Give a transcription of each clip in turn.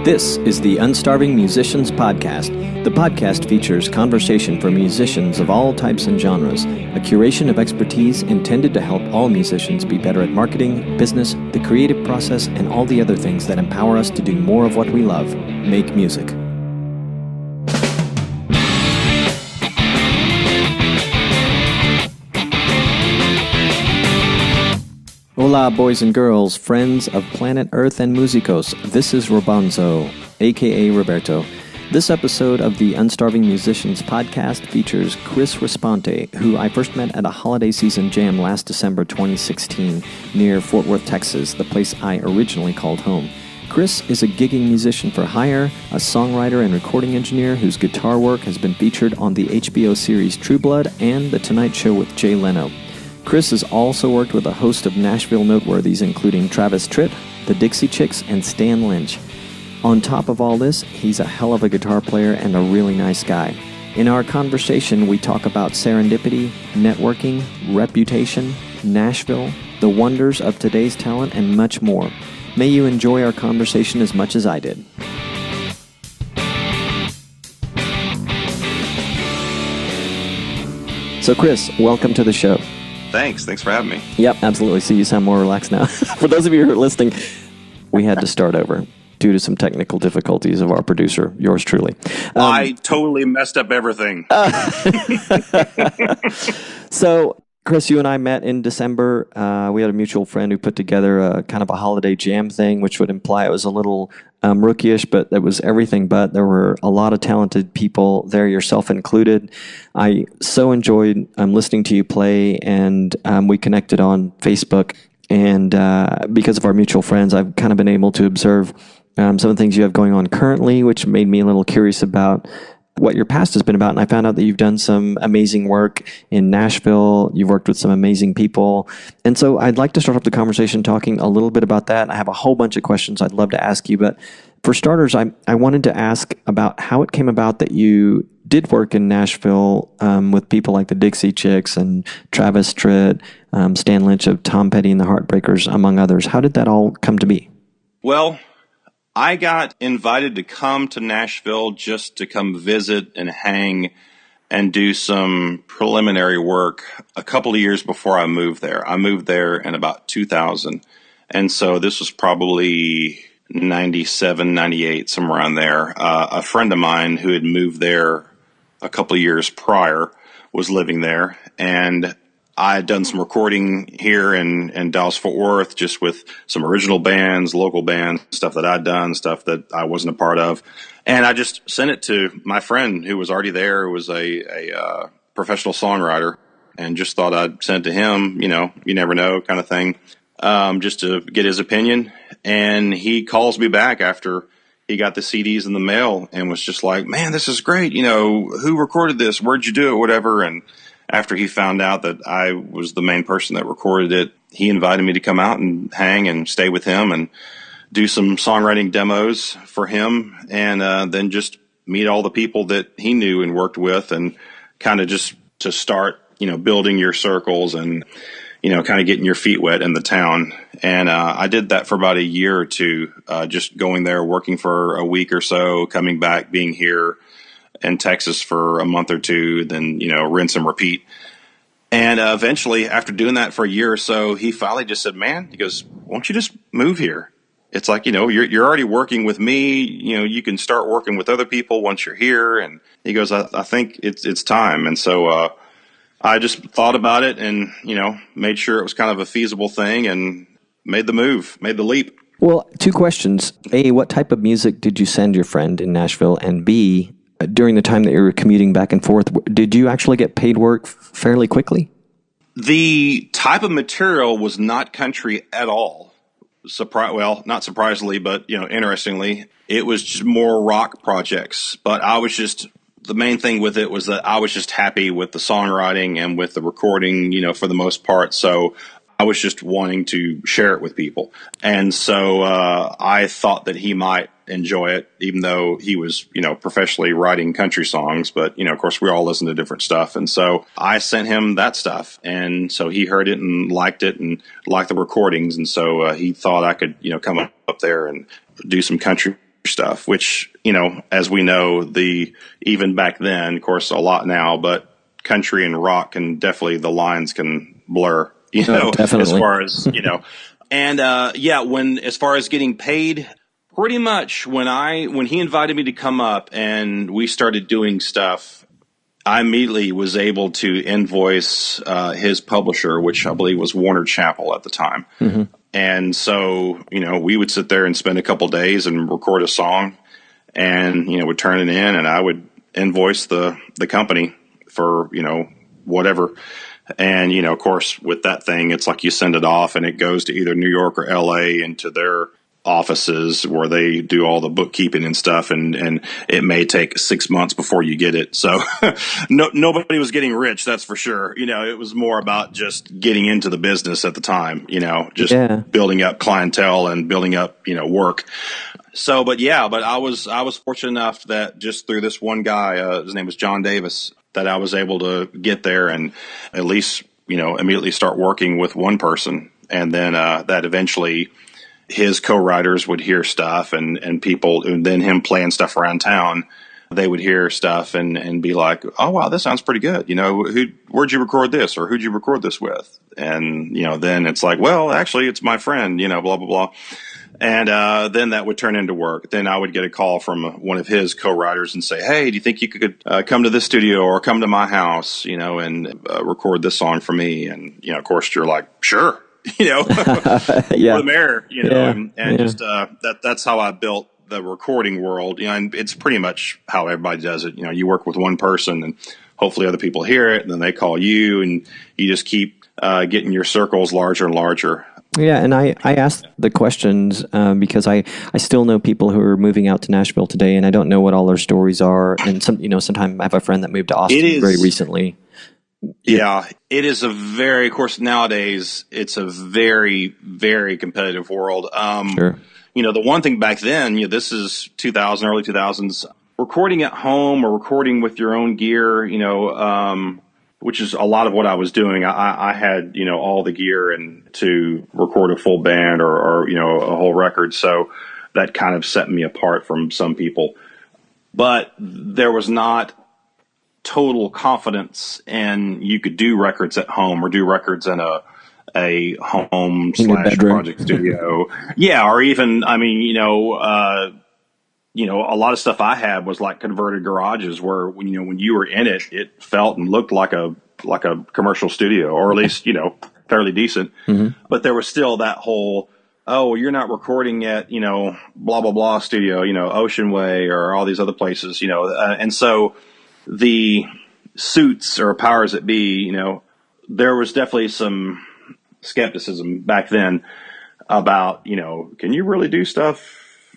This is the Unstarving Musicians Podcast. The podcast features conversation for musicians of all types and genres, a curation of expertise intended to help all musicians be better at marketing, business, the creative process, and all the other things that empower us to do more of what we love, make music. Hola, boys and girls, friends of planet Earth and musicos. This is Robonzo, aka Roberto. This episode of the Unstarving Musicians Podcast features Chris Raspante, who I first met at a holiday season jam last December 2016 near Fort Worth, Texas, the place I originally called home. Chris is a gigging musician for hire, a songwriter and recording engineer whose guitar work has been featured on the HBO series True Blood and The Tonight Show with Jay Leno. Chris has also worked with a host of Nashville noteworthies, including Travis Tritt, the Dixie Chicks, and Stan Lynch. On top of all this, he's a hell of a guitar player and a really nice guy. In our conversation, we talk about serendipity, networking, reputation, Nashville, the wonders of today's talent, and much more. May you enjoy our conversation as much as I did. So Chris, welcome to the show. Thanks for having me. Yep, absolutely. See, you sound more relaxed now. For those of you who are listening, we had to start over due to some technical difficulties of our producer, yours truly. I totally messed up everything. So, Chris, you and I met in December. We had a mutual friend who put together a kind of a holiday jam thing, which would imply it was a little rookie-ish, but it was everything but. There were a lot of talented people there, yourself included. I so enjoyed listening to you play, and we connected on Facebook. And because of our mutual friends, I've kind of been able to observe some of the things you have going on currently, which made me a little curious about what your past has been about. And I found out that you've done some amazing work in Nashville. You've worked with some amazing people. And so I'd like to start off the conversation talking a little bit about that. I have a whole bunch of questions I'd love to ask you. But for starters, I wanted to ask about how it came about that you did work in Nashville with people like the Dixie Chicks and Travis Tritt, Stan Lynch of Tom Petty and the Heartbreakers, among others. How did that all come to be? Well, I got invited to come to Nashville just to come visit and hang and do some preliminary work a couple of years before I moved there. I moved there in about 2000. And so this was probably 97, 98, somewhere around there. A friend of mine who had moved there a couple of years prior was living there, and I had done some recording here in Dallas-Fort Worth, just with some original bands, local bands, stuff that I'd done, stuff that I wasn't a part of. And I just sent it to my friend who was already there, who was a professional songwriter, and just thought I'd send it to him, you never know kind of thing, just to get his opinion. And he calls me back after he got the CDs in the mail and was just like, man, this is great. Who recorded this? Where'd you do it? Whatever. And after he found out that I was the main person that recorded it, he invited me to come out and hang and stay with him and do some songwriting demos for him, and then just meet all the people that he knew and worked with, and kind of just to start, building your circles and, kind of getting your feet wet in the town. And I did that for about a year or two, just going there, working for a week or so, coming back, being here in Texas for a month or two, then, rinse and repeat. And eventually, after doing that for a year or so, he finally just said, man, he goes, won't you just move here? It's like, you're already working with me. You can start working with other people once you're here. And he goes, I think it's time. And so I just thought about it and, made sure it was kind of a feasible thing and made the move, made the leap. Well, two questions. A, what type of music did you send your friend in Nashville? And B, during the time that you were commuting back and forth, did you actually get paid work fairly quickly? The type of material was not country at all. Not surprisingly, but, interestingly, it was just more rock projects. But the main thing with it was that I was just happy with the songwriting and with the recording, for the most part. So I was just wanting to share it with people. And so I thought that he might enjoy it, even though he was, professionally writing country songs. But, of course, we all listen to different stuff. And so I sent him that stuff. And so he heard it and liked the recordings. And so he thought I could, come up there and do some country stuff, which, as we know, even back then, of course, a lot now, but country and rock can definitely, the lines can blur, as far as, and, as far as getting paid, pretty much when he invited me to come up and we started doing stuff, I immediately was able to invoice his publisher, which I believe was Warner Chappell at the time. Mm-hmm. And so, we would sit there and spend a couple days and record a song and, would turn it in, and I would invoice the company for, whatever. And, of course, with that thing, it's like you send it off and it goes to either New York or LA into their offices where they do all the bookkeeping and stuff, and it may take 6 months before you get it. So nobody was getting rich, that's for sure. It was more about just getting into the business at the time, building up clientele and building up, work. So, but I was fortunate enough that just through this one guy, his name was John Davis, that I was able to get there and at least, immediately start working with one person. And then that eventually his co-writers would hear stuff and people, and then him playing stuff around town, they would hear stuff and be like, oh, wow, this sounds pretty good. Where'd you record this? Or who'd you record this with? And, then it's like, well, actually it's my friend, blah, blah, blah. And then that would turn into work. Then I would get a call from one of his co-writers and say, hey, do you think you could come to this studio or come to my house, and record this song for me? And, of course, you're like, sure. Yeah. For the mayor, just that's how I built the recording world. And it's pretty much how everybody does it. You work with one person and hopefully other people hear it, and then they call you, and you just keep getting your circles larger and larger. Yeah, and I asked the questions because I still know people who are moving out to Nashville today, and I don't know what all their stories are. And sometimes I have a friend that moved to Austin very recently. Yeah, it is of course, nowadays, it's a very, very competitive world. Sure. The one thing back then, this is 2000, early 2000s, recording at home or recording with your own gear, which is a lot of what I was doing. I had, all the gear and to record a full band or a whole record. So that kind of set me apart from some people. But there was not total confidence and you could do records at home or do records in a home / project studio. Yeah. Or even, a lot of stuff I had was like converted garages where when you were in it, it felt and looked like a commercial studio, or at least, fairly decent. Mm-hmm. But there was still that whole, oh, you're not recording at, blah, blah, blah studio, Ocean Way or all these other places, and so the suits or powers that be, there was definitely some skepticism back then about, can you really do stuff,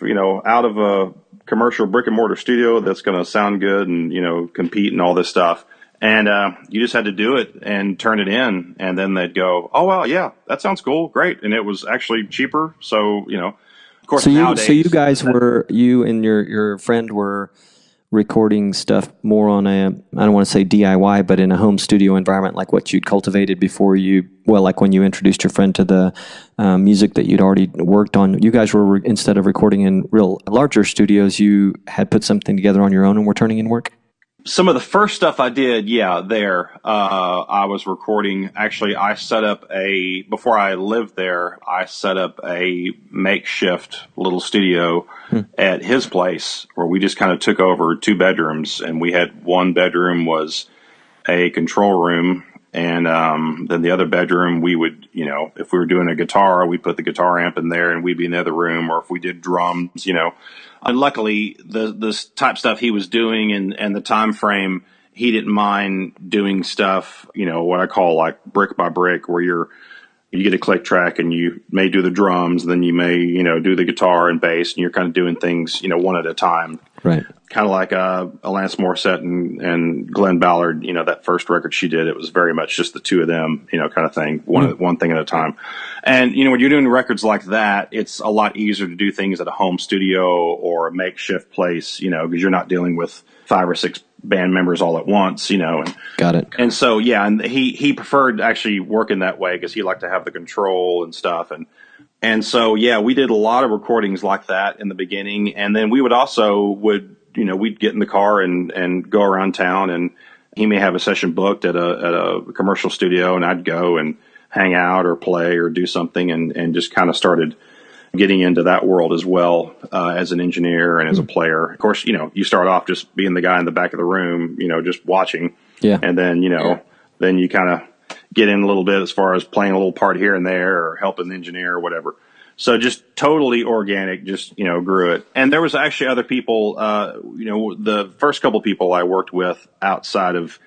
out of a commercial brick and mortar studio that's going to sound good and, compete and all this stuff. And you just had to do it and turn it in. And then they'd go, oh, well, yeah, that sounds cool. Great. And it was actually cheaper. So, of course, nowadays. So you guys you and your friend were recording stuff more on I don't want to say DIY, but in a home studio environment, like what you'd cultivated before like when you introduced your friend to the music that you'd already worked on. You guys were, instead of recording in real larger studios, you had put something together on your own and were turning in work? Some of the first stuff I did, I was recording. Actually, before I lived there, I set up a makeshift little studio at his place where we just kind of took over 2 bedrooms, and we had one bedroom was a control room. And then the other bedroom, we would, if we were doing a guitar, we'd put the guitar amp in there and we'd be in the other room. Or if we did drums, And luckily, the type stuff he was doing and the time frame, he didn't mind doing stuff, what I call like brick by brick, where you get a click track and you may do the drums, then you may, do the guitar and bass, and you're kind of doing things, one at a time. Right. Kind of like Alanis Morissette and Glenn Ballard, that first record she did, it was very much just the two of them, kind of thing, one thing at a time. And, when you're doing records like that, it's a lot easier to do things at a home studio or a makeshift place, because you're not dealing with 5 or 6 band members all at once, And, got it. And so, yeah, and he preferred actually working that way because he liked to have the control and stuff. And And so, yeah, we did a lot of recordings like that in the beginning. And then we we'd get in the car and go around town, and he may have a session booked at a commercial studio, and I'd go and hang out or play or do something, and just kind of started getting into that world as well, as an engineer and as a player. Of course, you start off just being the guy in the back of the room, just watching. Yeah. And then, then you kind of get in a little bit as far as playing a little part here and there or helping the engineer or whatever. So just totally organic, just, grew it. And there was actually other people, the first couple people I worked with outside of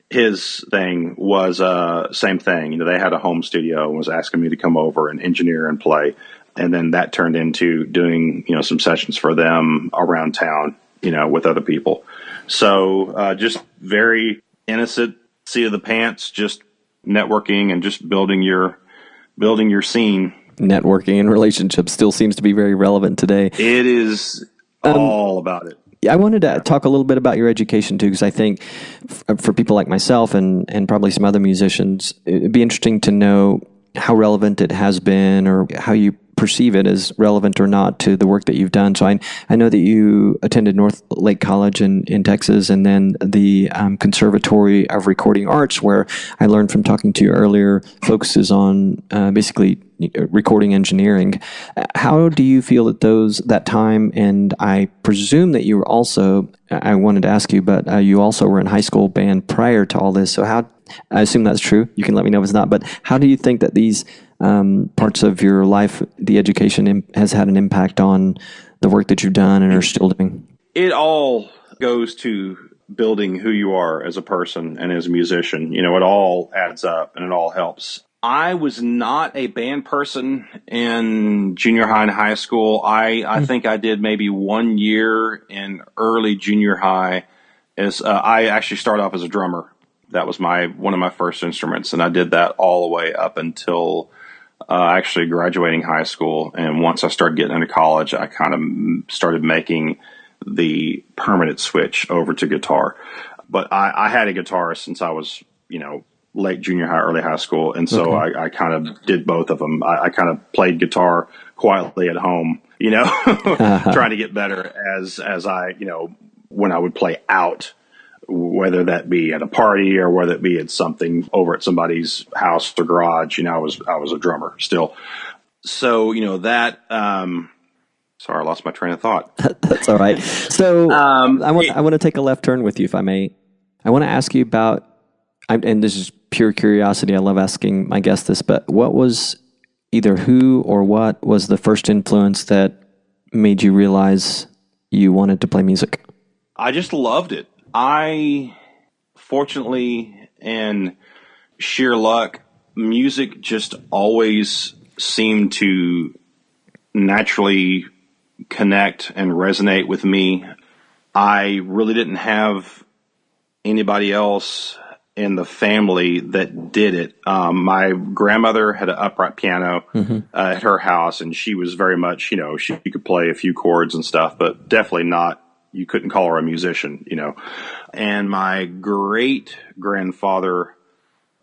his thing was, same thing. They had a home studio and was asking me to come over and engineer and play. And then that turned into doing, some sessions for them around town, with other people. So, just very innocent, seat of the pants, just networking and just building your scene. Networking and relationships still seems to be very relevant today. It is all about it. I wanted to talk a little bit about your education too, because I think for people like myself and probably some other musicians, it'd be interesting to know how relevant it has been, or how you perceive it as relevant or not to the work that you've done. So I know that you attended North Lake College in Texas, and then the Conservatory of Recording Arts, where I learned from talking to you earlier, focuses on basically recording engineering. How do you feel that time, and I presume that you were also, I wanted to ask you, but you also were in high school band prior to all this. So I assume that's true. You can let me know if it's not, but how do you think that these parts of your life, the education has had an impact on the work that you've done and are still doing? It all goes to building who you are as a person and as a musician. It all adds up and it all helps. I was not a band person in junior high and high school. I think I did maybe 1 year in early junior high. I actually started off as a drummer. That was one of my first instruments, and I did that all the way up until actually graduating high school. And once I started getting into college, I kind of started making the permanent switch over to guitar. But I had a guitar since I was, late junior high, early high school. And so I kind of did both of them. I kind of played guitar quietly at home, trying to get better as I, when I would play out, whether that be at a party or whether it be at something over at somebody's house or garage. I was a drummer still. So, that, sorry, I lost my train of thought. That's all right. So I want to take a left turn with you, if I may. I want to ask you about, and this is pure curiosity, I love asking my guests this, but what was either who or what was the first influence that made you realize you wanted to play music? I just loved it. I, fortunately and sheer luck, music just always seemed to naturally connect and resonate with me. I really didn't have anybody else in the family that did it. My grandmother had an upright piano at her house, and she was very much, she could play a few chords and stuff, but definitely not, you couldn't call her a musician, And my great grandfather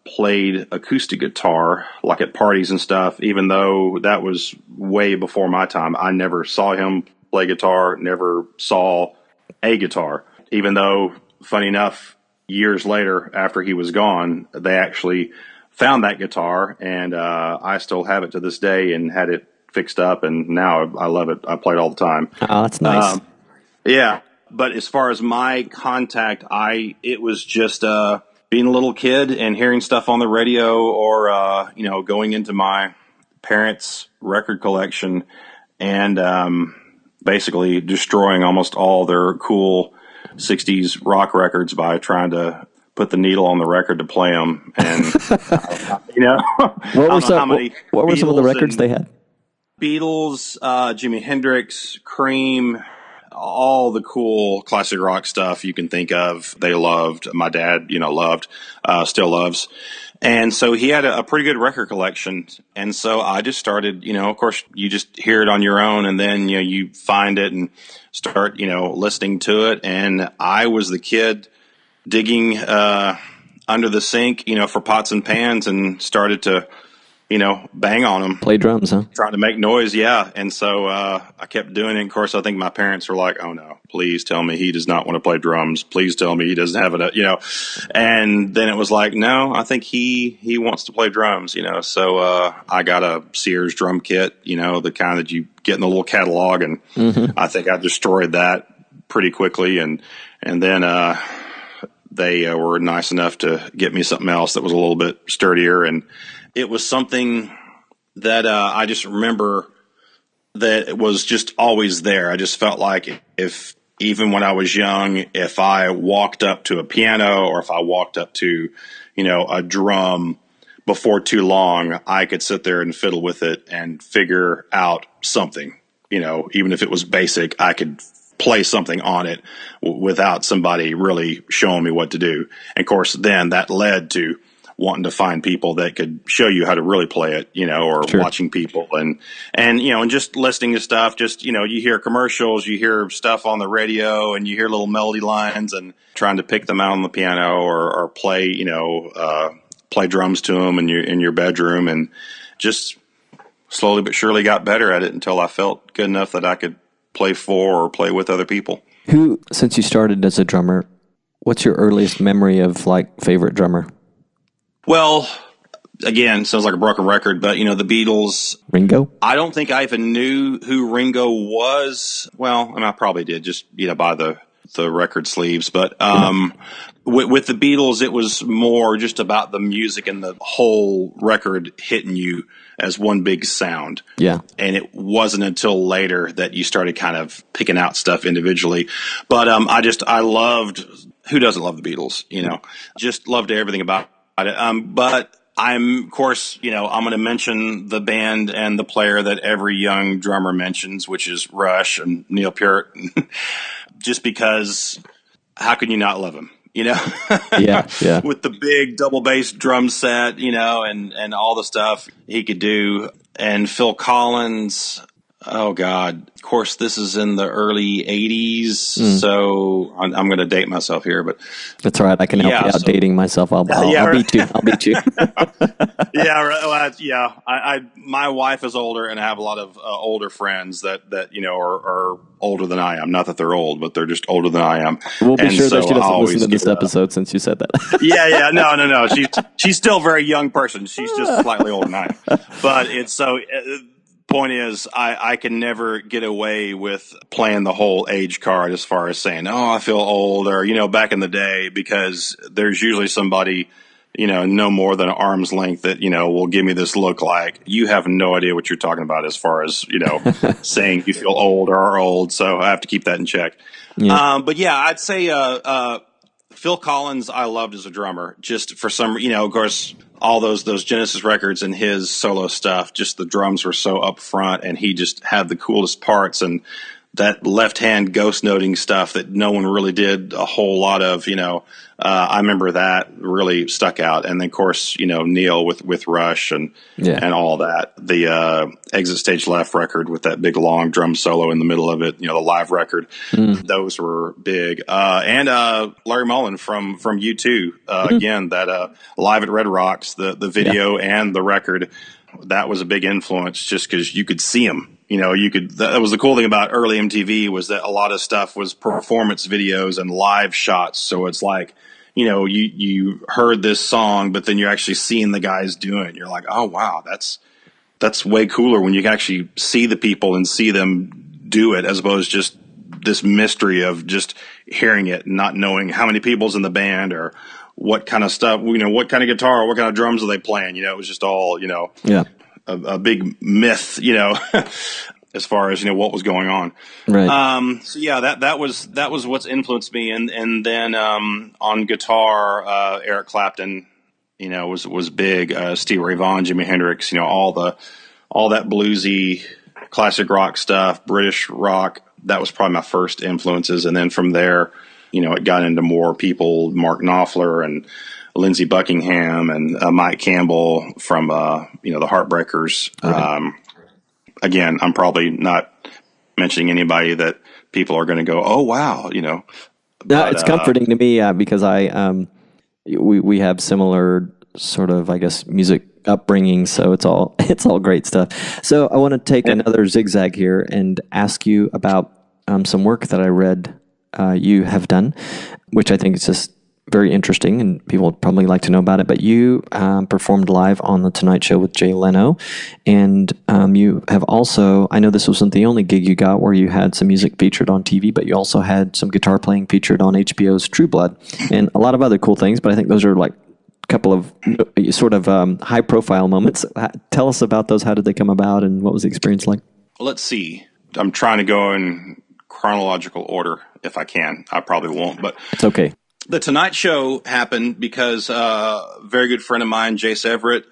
played acoustic guitar, like at parties and stuff, even though that was way before my time. I never saw him play guitar, never saw a guitar, even though, funny enough, years later, after he was gone, they actually found that guitar, and I still have it to this day and had it fixed up, and now I love it. I play it all the time. Oh, that's nice. Yeah, but as far as my contact, it was just being a little kid and hearing stuff on the radio, or going into my parents' record collection and basically destroying almost all their cool 60s rock records by trying to put the needle on the record to play them. And, what were some of the records they had? Beatles, Jimi Hendrix, Cream, all the cool classic rock stuff you can think of. They loved. My dad, loved, still loves. And so he had a pretty good record collection. And so I just started, of course, you just hear it on your own, and then, you find it and start, listening to it. And I was the kid digging under the sink, for pots and pans, and started to, bang on them. Play drums, huh? Trying to make noise, yeah. And so I kept doing it. Of course, I think my parents were like, "Oh no, please tell me he does not want to play drums. Please tell me he doesn't have it." And then it was like, "No, I think he wants to play drums." So I got a Sears drum kit, the kind that you get in the little catalog, and I think I destroyed that pretty quickly. And then they were nice enough to get me something else that was a little bit sturdier, and it was something that I just remember that it was just always there. I just felt like if even when I was young, if I walked up to a piano or if I walked up to, a drum before too long, I could sit there and fiddle with it and figure out something, even if it was basic, I could play something on it without somebody really showing me what to do. And of course, then that led to wanting to find people that could show you how to really play it, or Sure. watching people and just listening to stuff. Just, you hear commercials, you hear stuff on the radio, and you hear little melody lines, and trying to pick them out on the piano or play, play drums to them in your bedroom, and just slowly but surely got better at it until I felt good enough that I could play for or play with other people. Who, since you started as a drummer, what's your earliest memory of favorite drummer? Well, again, sounds like a broken record, but the Beatles. Ringo? I don't think I even knew who Ringo was. Well, I probably did, just by the record sleeves. But with the Beatles, it was more just about the music and the whole record hitting you as one big sound. Yeah. And it wasn't until later that you started kind of picking out stuff individually. But I loved. Who doesn't love the Beatles? Just loved everything about it. But of course, I'm going to mention the band and the player that every young drummer mentions, which is Rush and Neil Peart, just because how can you not love him? Yeah. With the big double bass drum set, and all the stuff he could do. And Phil Collins, oh God, of course, this is in the early 80s. So I'm going to date myself here, but that's all right. I can help you out dating myself. I'll beat you. I'll beat you. My wife is older, and I have a lot of older friends that are older than I am. Not that they're old, but they're just older than I am. We'll be sure that she doesn't listen to this episode since you said that. No. She's still a very young person. She's just slightly older than I am. But it's so. Point is, I can never get away with playing the whole age card as far as saying, "Oh, I feel old," or back in the day, because there's usually somebody, no more than an arm's length that will give me this look like you have no idea what you're talking about as far as saying you feel old or are old. So I have to keep that in check. Yeah. But yeah, I'd say Phil Collins I loved as a drummer, just for some, of course, all those Genesis records and his solo stuff, just the drums were so up front, and he just had the coolest parts, and that left-hand ghost noting stuff that no one really did a whole lot of, I remember that really stuck out. And then, of course, Neil with Rush and all that. The Exit Stage Left record with that big long drum solo in the middle of it, the live record, those were big. And Larry Mullen from U2, again, that Live at Red Rocks, the video and the record, that was a big influence just because you could see him. That was the cool thing about early MTV, was that a lot of stuff was performance videos and live shots. So it's like, you heard this song, but then you're actually seeing the guys doing it. You're like, oh wow, that's way cooler when you can actually see the people and see them do it, as opposed to just this mystery of just hearing it and not knowing how many people's in the band or what kind of stuff, what kind of guitar, what kind of drums are they playing. It was just all, a big myth, as far as, what was going on. Right. So yeah, that was what's influenced me. And then, on guitar, Eric Clapton, was big, Stevie Ray Vaughan, Jimi Hendrix, all that bluesy classic rock stuff, British rock. That was probably my first influences. And then from there, it got into more people, Mark Knopfler and Lindsey Buckingham and Mike Campbell from, the Heartbreakers. Right. Again, I'm probably not mentioning anybody that people are going to go, oh, wow, No, it's comforting to me because we have similar sort of, I guess, music upbringing, so it's all great stuff. So I want to take another zigzag here and ask you about some work that I read you have done, which I think is just very interesting, and people would probably like to know about it. But you performed live on The Tonight Show with Jay Leno, and you have also, I know this wasn't the only gig you got where you had some music featured on TV, but you also had some guitar playing featured on HBO's True Blood, and a lot of other cool things, but I think those are like a couple of sort of high-profile moments. Tell us about those. How did they come about, and what was the experience like? Let's see. I'm trying to go in chronological order if I can. I probably won't, but it's okay. The Tonight Show happened because a very good friend of mine, Jace Everett,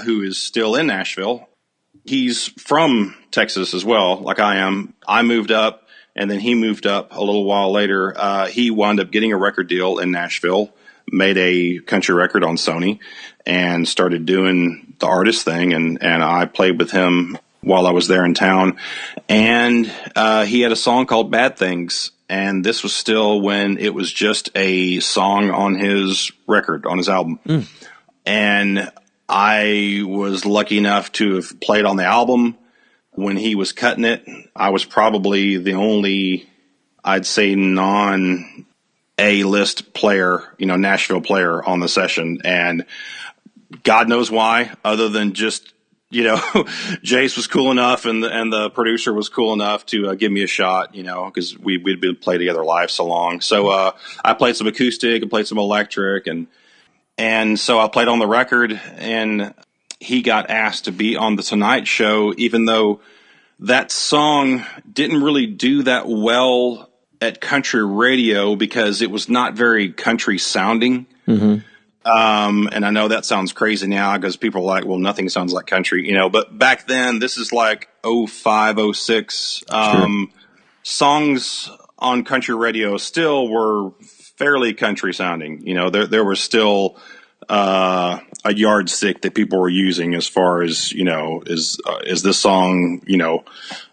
who is still in Nashville, he's from Texas as well, like I am. I moved up, and then he moved up a little while later. He wound up getting a record deal in Nashville, made a country record on Sony, and started doing the artist thing, and I played with him while I was there in town. And he had a song called Bad Things. And this was still when it was just a song on his record, on his album. And I was lucky enough to have played on the album when he was cutting it. I was probably the only, I'd say, non-A-list player, Nashville player on the session. And God knows why, other than just, Jace was cool enough and the producer was cool enough to give me a shot, because we'd been playing together live so long. So I played some acoustic and played some electric, and so I played on the record, and he got asked to be on The Tonight Show, even though that song didn't really do that well at country radio because it was not very country sounding. Mm-hmm. And I know that sounds crazy now because people are like, well, nothing sounds like country, but back then, this is like 05, 06, Sure. Songs on country radio still were fairly country sounding. There was still, a yardstick that people were using as far as, is this song,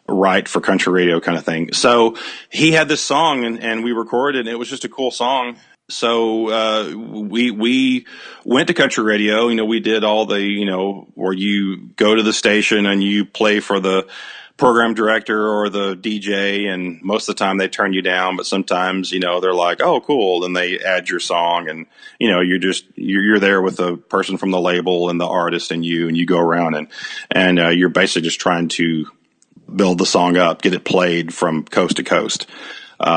right for country radio kind of thing. So he had this song and we recorded, and it was just a cool song. So we went to country radio. We did all the, where you go to the station and you play for the program director or the DJ, and most of the time they turn you down, but sometimes, they're like, oh, cool. And they add your song, and, you're there with the person from the label and the artist and you go around and you're basically just trying to build the song up, get it played from coast to coast.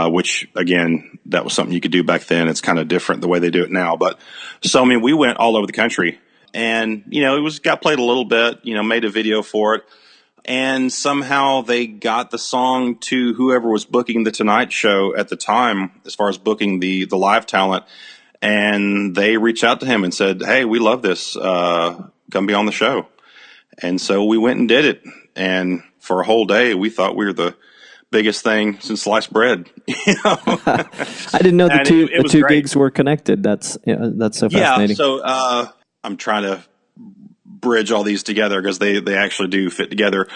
Which again, that was something you could do back then. It's kind of different the way they do it now. But so, we went all over the country, and, it got played a little bit, made a video for it. And somehow they got the song to whoever was booking The Tonight Show at the time, as far as booking the live talent. And they reached out to him and said, hey, we love this. Come be on the show. And so we went and did it. And for a whole day, we thought we were the biggest thing since sliced bread. I didn't know the two gigs were connected. That's so fascinating. Yeah, so I'm trying to bridge all these together because they actually do fit together.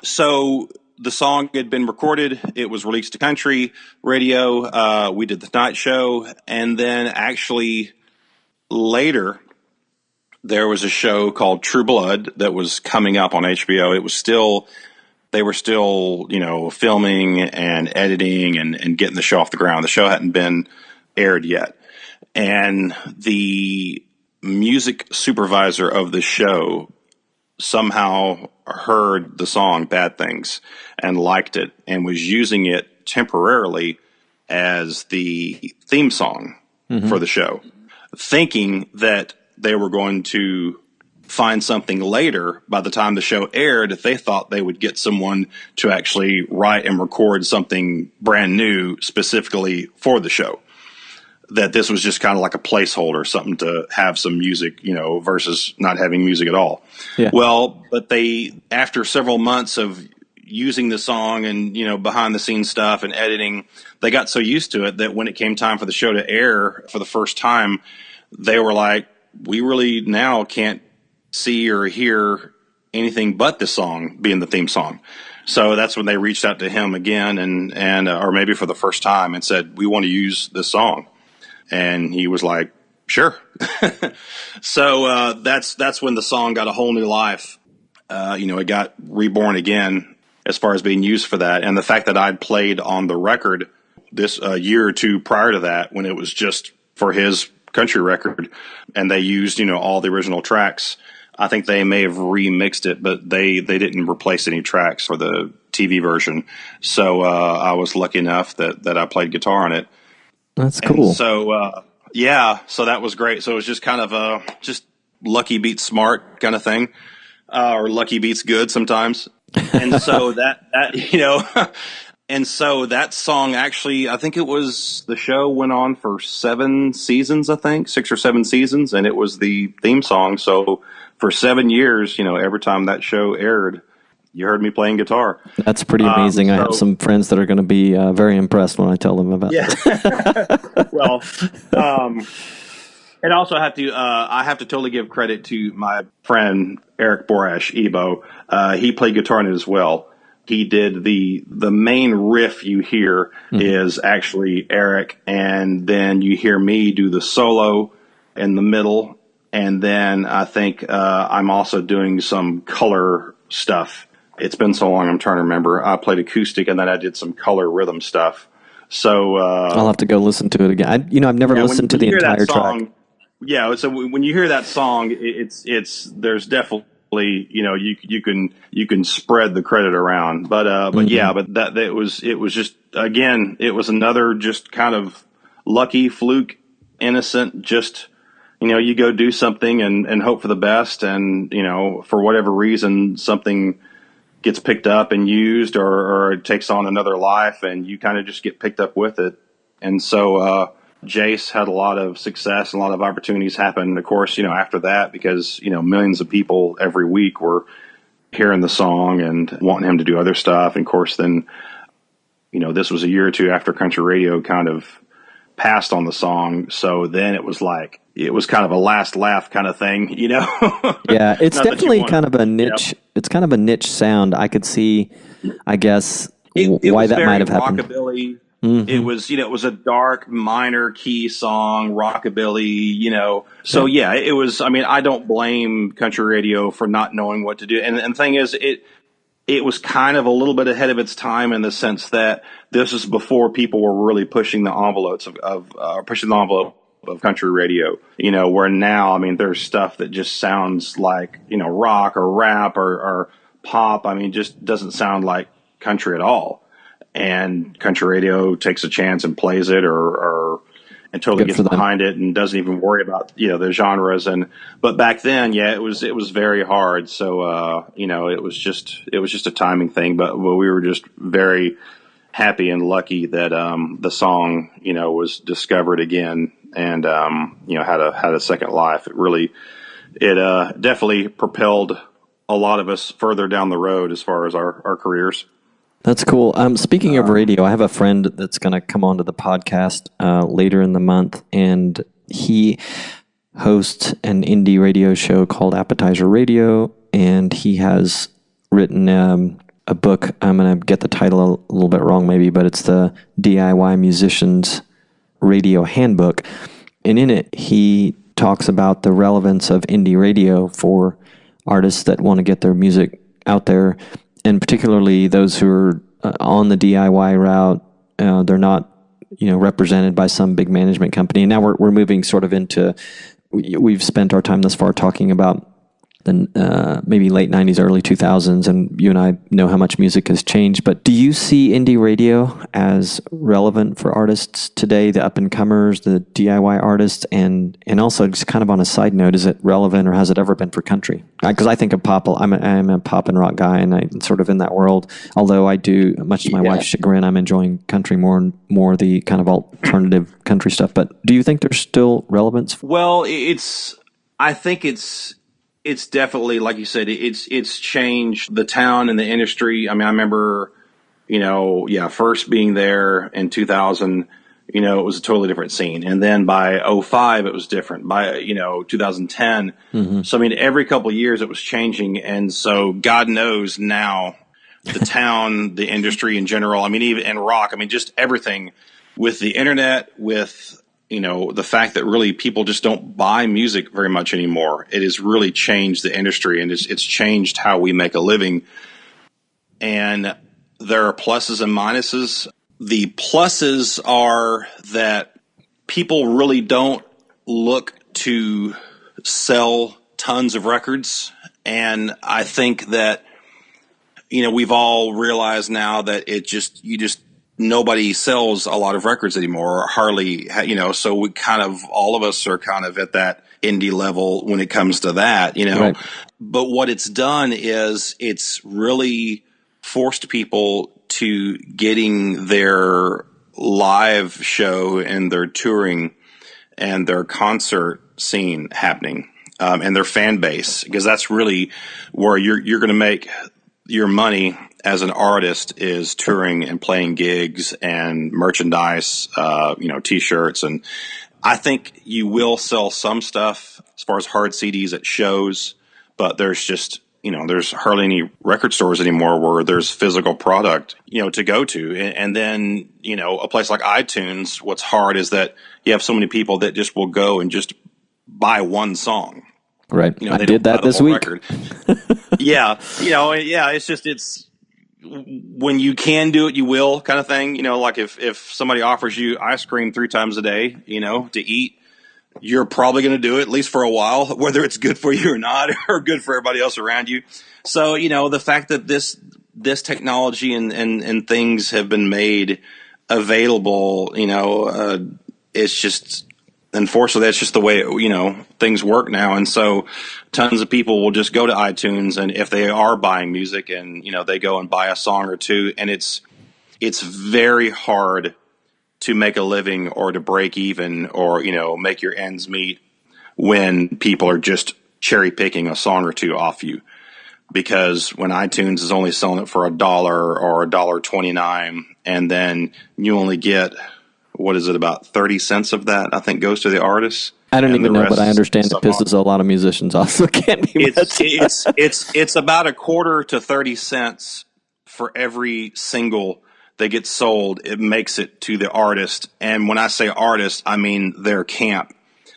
So the song had been recorded. It was released to country radio. We did The Tonight Show. And then actually later, there was a show called True Blood that was coming up on HBO. They were still, filming and editing and getting the show off the ground. The show hadn't been aired yet. And the music supervisor of the show somehow heard the song Bad Things and liked it and was using it temporarily as the theme song for the show, thinking that they were going to find something later. By the time the show aired, they thought they would get someone to actually write and record something brand new specifically for the show. That this was just kind of like a placeholder, something to have some music, versus not having music at all. Yeah. Well, but after several months of using the song and, behind the scenes stuff and editing, they got so used to it that when it came time for the show to air for the first time, they were like, we really now can't see or hear anything but this song being the theme song. So that's when they reached out to him again and or maybe for the first time and said, we want to use this song. And he was like, Sure. So that's when the song got a whole new life. It got reborn again as far as being used for that. And the fact that I'd played on the record this year or two prior to that, when it was just for his country record, and they used, all the original tracks. I think they may have remixed it, but they didn't replace any tracks for the TV version. So I was lucky enough that I played guitar on it. That's cool. And so so that was great. So it was just kind of just lucky beats smart kind of thing, or lucky beats good sometimes. And so and so that song actually, I think the show went on for 7 seasons, I think 6 or 7 seasons, and it was the theme song. So for 7 years, every time that show aired, you heard me playing guitar. That's pretty amazing. I have some friends that are going to be very impressed when I tell them about it. Well, and also I have to totally give credit to my friend Eric Borash, Ebo. He played guitar in it as well. He did the main riff you hear is actually Eric, and then you hear me do the solo in the middle, and then I think I'm also doing some color stuff. It's been so long, I'm trying to remember. I played acoustic, and then I did some color rhythm stuff. So I'll have to go listen to it again. I've never listened to the entire track. Yeah, so when you hear that song, it's there's definitely, you can spread the credit around, but that it was just, again, it was another just kind of lucky fluke, innocent, just, you go do something and hope for the best, and for whatever reason something gets picked up and used, or it takes on another life, and you kind of just get picked up with it. And so Jace had a lot of success and a lot of opportunities happen, of course, after that, because, millions of people every week were hearing the song and wanting him to do other stuff. And of course, then, this was a year or two after country radio kind of passed on the song. So then it was kind of a last laugh kind of thing, Yeah, it's definitely kind of a niche. It's kind of a niche sound. I could see, I guess, why that might have happened. Rockabilly. Mm-hmm. It was a dark minor key song, rockabilly, So yeah, it was. I mean, I don't blame country radio for not knowing what to do. And the thing is, it was kind of a little bit ahead of its time in the sense that this is before people were really pushing the envelopes of country radio. Where now, I mean, there's stuff that just sounds like rock or rap or pop. I mean, just doesn't sound like country at all. And country radio takes a chance and plays it, and totally gets behind it and doesn't even worry about the genres. But back then, it was very hard. So it was just a timing thing. But we were just very happy and lucky that the song was discovered again and had a second life. It definitely propelled a lot of us further down the road as far as our careers. That's cool. Speaking of radio, I have a friend that's going to come onto the podcast later in the month, and he hosts an indie radio show called Appetizer Radio, and he has written a book. I'm going to get the title a little bit wrong maybe, but it's the DIY Musicians Radio Handbook. And in it, he talks about the relevance of indie radio for artists that want to get their music out there, and particularly those who are on the DIY route. They're not, represented by some big management company. And now we're moving sort of into, we've spent our time thus far talking about the maybe late 90s, early 2000s, and you and I know how much music has changed. But do you see indie radio as relevant for artists today, the up-and-comers, the DIY artists? And also, just kind of on a side note, is it relevant, or has it ever been for country? Because I think of pop, I'm a pop and rock guy, and I'm sort of in that world. Although I do, much to my wife's chagrin, I'm enjoying country more and more, the kind of alternative country stuff. But do you think there's still relevance? Well, I think it's definitely, like you said, it's changed the town and the industry. I mean, I remember, first being there in 2000, it was a totally different scene. And then by 2005, it was different. By, 2010. Mm-hmm. So, I mean, every couple of years it was changing. And so God knows now the town, the industry in general, I mean, even in rock, I mean, just everything with the internet, with, the fact that really people just don't buy music very much anymore. It has really changed the industry, and it's changed how we make a living. And there are pluses and minuses. The pluses are that people really don't look to sell tons of records. And I think that, we've all realized now that nobody sells a lot of records anymore, or hardly, so we all of us are kind of at that indie level when it comes to that, Right. But what it's done is it's really forced people to getting their live show and their touring and their concert scene happening, and their fan base, because that's really where you're going to make your money as an artist, is touring and playing gigs and merchandise, T-shirts. And I think you will sell some stuff as far as hard CDs at shows, but there's just, there's hardly any record stores anymore where there's physical product, to go to. And then, a place like iTunes, what's hard is that you have so many people that just will go and just buy one song. Right. I did that this week. Yeah. It's when you can do it, you will, kind of thing. Like if somebody offers you ice cream 3 times a day, to eat, you're probably going to do it, at least for a while, whether it's good for you or not, or good for everybody else around you. So, the fact that this technology and things have been made available, it's just, unfortunately, that's just the way, things work now. And so tons of people will just go to iTunes, and if they are buying music and, they go and buy a song or two, and it's very hard to make a living or to break even or, make your ends meet when people are just cherry picking a song or two off you. Because when iTunes is only selling it for $1 or $1.29, and then you only get, what is it, about 30 cents of that, I think, goes to the artist. I don't even know, but I understand it pisses a lot of musicians off, so it can't be it's about a quarter to 30 cents for every single that gets sold. It makes it to the artist. And when I say artist, I mean their camp.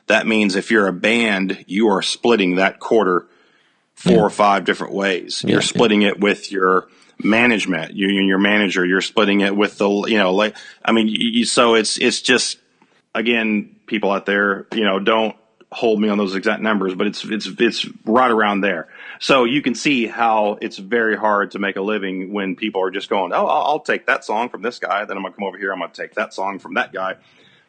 That means if you're a band, you are splitting that quarter 4 or 5 different ways. You're splitting it with your management, your manager. You're splitting it with the, so it's just, again, people out there, don't hold me on those exact numbers, but it's right around there. So you can see how it's very hard to make a living when people are just going, oh, I'll take that song from this guy, then I'm gonna come over here, I'm gonna take that song from that guy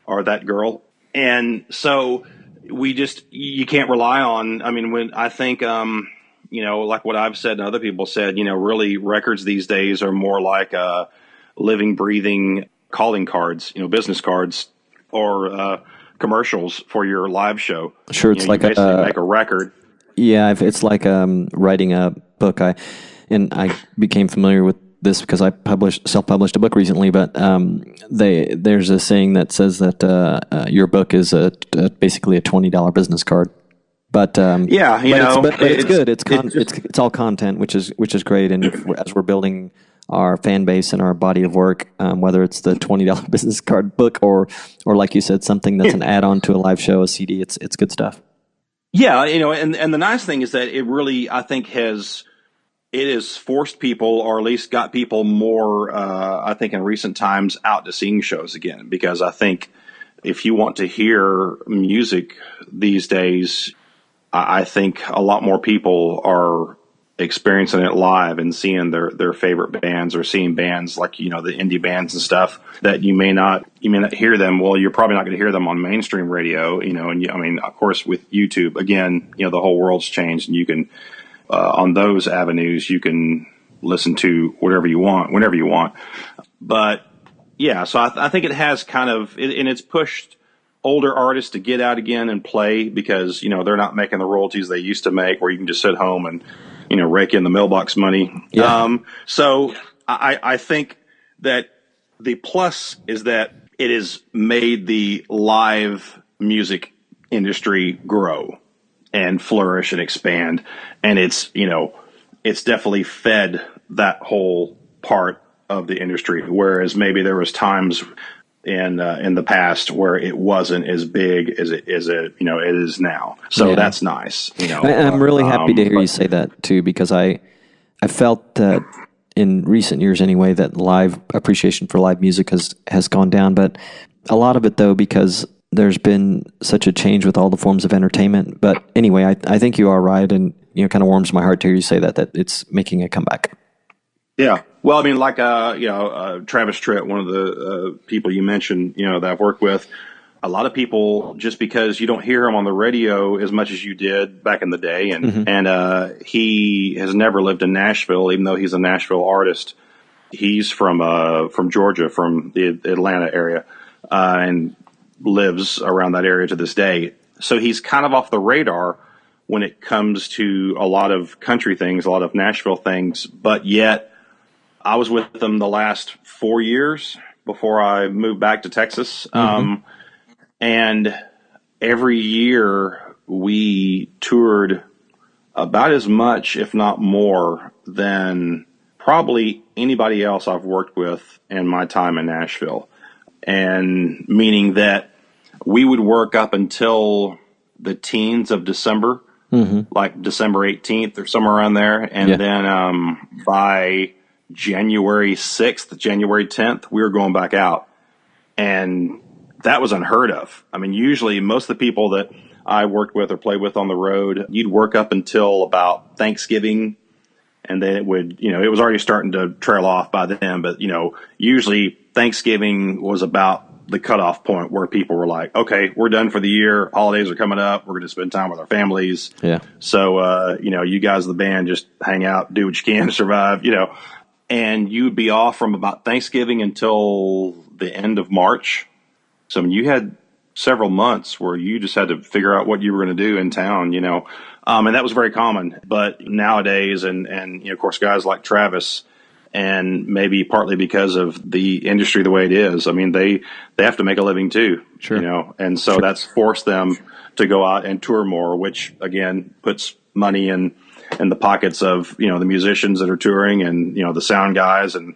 or that girl. And so you can't rely on, when I think, like what I've said and other people said, really records these days are more like living, breathing calling cards, business cards, or commercials for your live show. Sure, it's like make a record. Yeah, it's like writing a book. I became familiar with this because I self-published a book recently. But there's a saying that says that your book is basically a $20 business card. But it's good. It's all content, which is great. And as we're building our fan base and our body of work, whether it's the $20 business card book or like you said, something that's an add-on to a live show, a CD, it's good stuff. Yeah, and the nice thing is that it really, I think, has forced people, or at least got people more, I think in recent times, out to seeing shows again. Because I think if you want to hear music these days, I think a lot more people are experiencing it live and seeing their favorite bands, or seeing bands like, the indie bands and stuff that you may not hear them. Well, you're probably not going to hear them on mainstream radio, and of course with YouTube, again, the whole world's changed, and you can, on those avenues, you can listen to whatever you want, whenever you want. But yeah, so I think it has kind of, and it's pushed older artists to get out again and play, because, they're not making the royalties they used to make, where you can just sit home and, rake in the mailbox money. Yeah. So I think that the plus is that it has made the live music industry grow and flourish and expand. And it's definitely fed that whole part of the industry. Whereas maybe there was times in the past where it wasn't as big as it is now. So that's nice. I'm really happy to hear you say that too, because I felt that in recent years anyway, that live appreciation for live music has gone down, but a lot of it though, because there's been such a change with all the forms of entertainment. But anyway, I think you are right, and kind of warms my heart to hear you say that it's making a comeback. Yeah. Well, I mean, like, Travis Tritt, one of the people you mentioned, that I've worked with, a lot of people, just because you don't hear him on the radio as much as you did back in the day, and he has never lived in Nashville, even though he's a Nashville artist. He's from Georgia, from the Atlanta area, and lives around that area to this day. So he's kind of off the radar when it comes to a lot of country things, a lot of Nashville things, but yet I was with them the last 4 years before I moved back to Texas. And every year we toured about as much, if not more, than probably anybody else I've worked with in my time in Nashville. And meaning that we would work up until the teens of December, like December 18th or somewhere around there. And then by January 6th, January 10th, we were going back out. And that was unheard of. I mean, usually most of the people that I worked with or played with on the road, you'd work up until about Thanksgiving, and then it would, it was already starting to trail off by then. But, usually Thanksgiving was about the cutoff point where people were like, okay, we're done for the year. Holidays are coming up. We're going to spend time with our families. Yeah. So, you guys, the band, just hang out, do what you can to survive, and you'd be off from about Thanksgiving until the end of March. So you had several months where you just had to figure out what you were going to do in town, and that was very common. But nowadays, and of course, guys like Travis, and maybe partly because of the industry the way it is, I mean, they have to make a living too, and so that's forced them to go out and tour more, which again puts money in the pockets of the musicians that are touring, and the sound guys and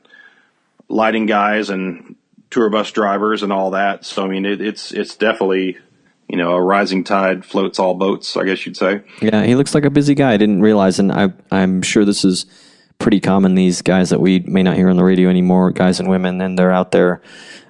lighting guys and tour bus drivers and all that. So I mean, it's definitely a rising tide floats all boats, I guess you'd say. Yeah, he looks like a busy guy. I didn't realize, and I'm sure this is pretty common. These guys that we may not hear on the radio anymore, guys and women, and they're out there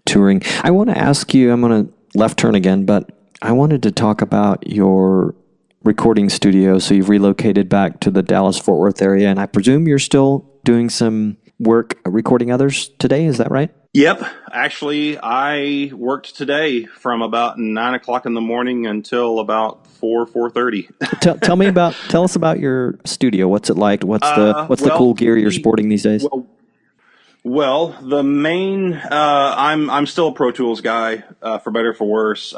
touring. I want to ask you. I'm going to left turn again, but I wanted to talk about your recording studio. So you've relocated back to the Dallas-Fort Worth area, and I presume you're still doing some work recording others today. Is that right? Yep. Actually, I worked today from about 9 o'clock in the morning until about 4:30. Tell us about your studio. What's it like? What's the cool gear you're sporting these days? Well, the main, I'm still a Pro Tools guy, for better or for worse.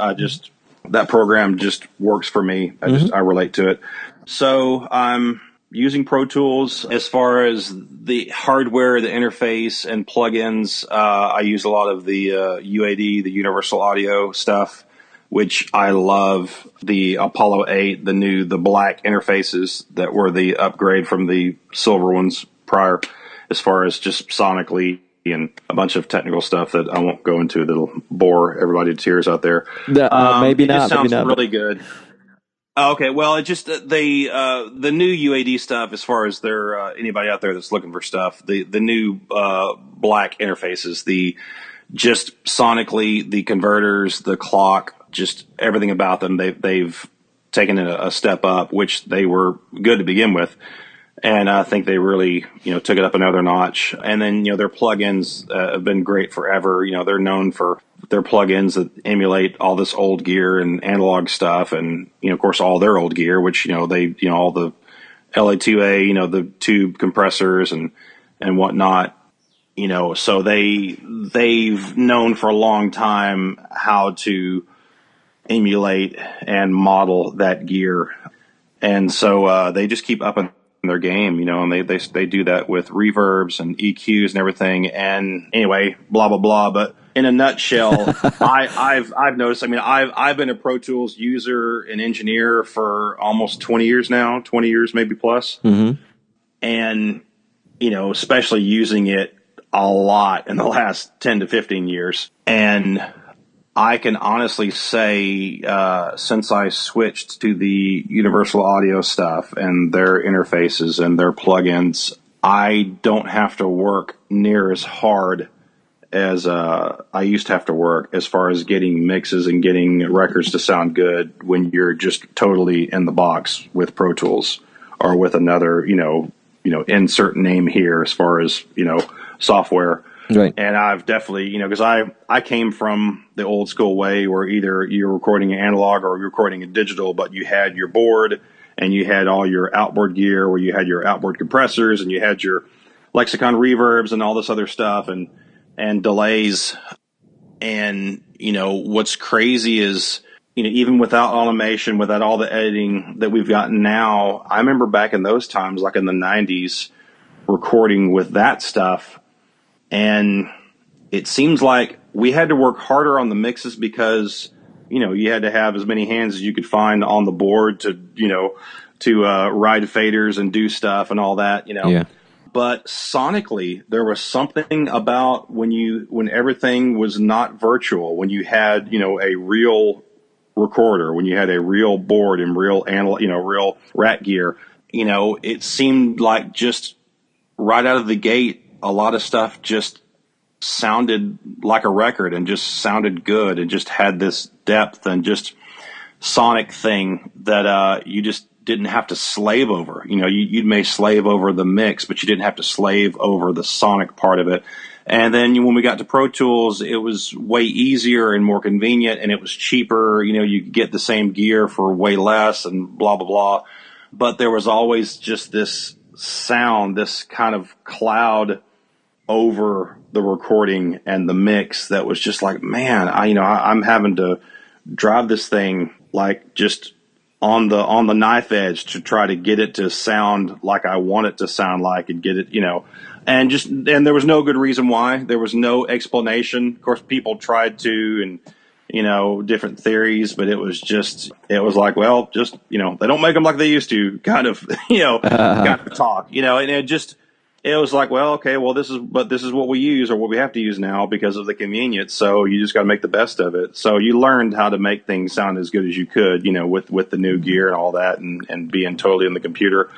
That program just works for me. I relate to it. So I'm using Pro Tools. As far as the hardware, the interface, and plugins, I use a lot of the UAD, the Universal Audio stuff, which I love. The Apollo 8, the black interfaces that were the upgrade from the silver ones prior, as far as just sonically, and a bunch of technical stuff that I won't go into that'll bore everybody to tears out there. Maybe not. It just sounds maybe not, really good. Okay, well, it just the new UAD stuff. As far as anybody out there that's looking for stuff, the new black interfaces, just sonically, the converters, the clock, just everything about them, they've taken it a step up, which they were good to begin with. And I think they really, took it up another notch. And then, their plugins have been great forever. They're known for their plugins that emulate all this old gear and analog stuff, and of course all their old gear, which all the LA2A, the tube compressors and whatnot. So they've known for a long time how to emulate and model that gear, and so they just keep upping their game, and they do that with reverbs and EQs and everything. And anyway, blah blah blah. But in a nutshell, I've noticed. I mean, I've been a Pro Tools user and engineer for almost 20 years now, 20 years maybe plus. Mm-hmm. And especially using it a lot in the last 10 to 15 years. And I can honestly say, since I switched to the Universal Audio stuff and their interfaces and their plugins, I don't have to work near as hard as I used to have to work as far as getting mixes and getting records to sound good when you're just totally in the box with Pro Tools or with another, insert name here as far as, software. Right. And I've definitely, because I came from the old school way where either you're recording analog or you're recording in digital, but you had your board and you had all your outboard gear where you had your outboard compressors and you had your lexicon reverbs and all this other stuff and delays. And, what's crazy is, even without automation, without all the editing that we've gotten now, I remember back in those times, like in the 90s, recording with that stuff. And it seems like we had to work harder on the mixes because, you had to have as many hands as you could find on the board to ride faders and do stuff and all that, Yeah. But sonically, there was something about when everything was not virtual, when you had, a real recorder, when you had a real board and real real rat gear, it seemed like just right out of the gate, a lot of stuff just sounded like a record and just sounded good and just had this depth and just sonic thing that you just didn't have to slave over. You may slave over the mix, but you didn't have to slave over the sonic part of it. And then when we got to Pro Tools, it was way easier and more convenient, and it was cheaper. You could get the same gear for way less and blah, blah, blah. But there was always just this sound, this kind of cloud over the recording and the mix that was just like, man, I'm having to drive this thing like just on the knife edge to try to get it to sound like I want it to sound like and get it, and there was no good reason why. There was no explanation. Of course, people tried to, and, different theories, but it was like, well, just, they don't make them like they used to kind of, kind of talk, and it was like, well, okay, well, this is what we use or what we have to use now because of the convenience. So you just got to make the best of it. So you learned how to make things sound as good as you could, with the new gear and all that and being totally in the computer.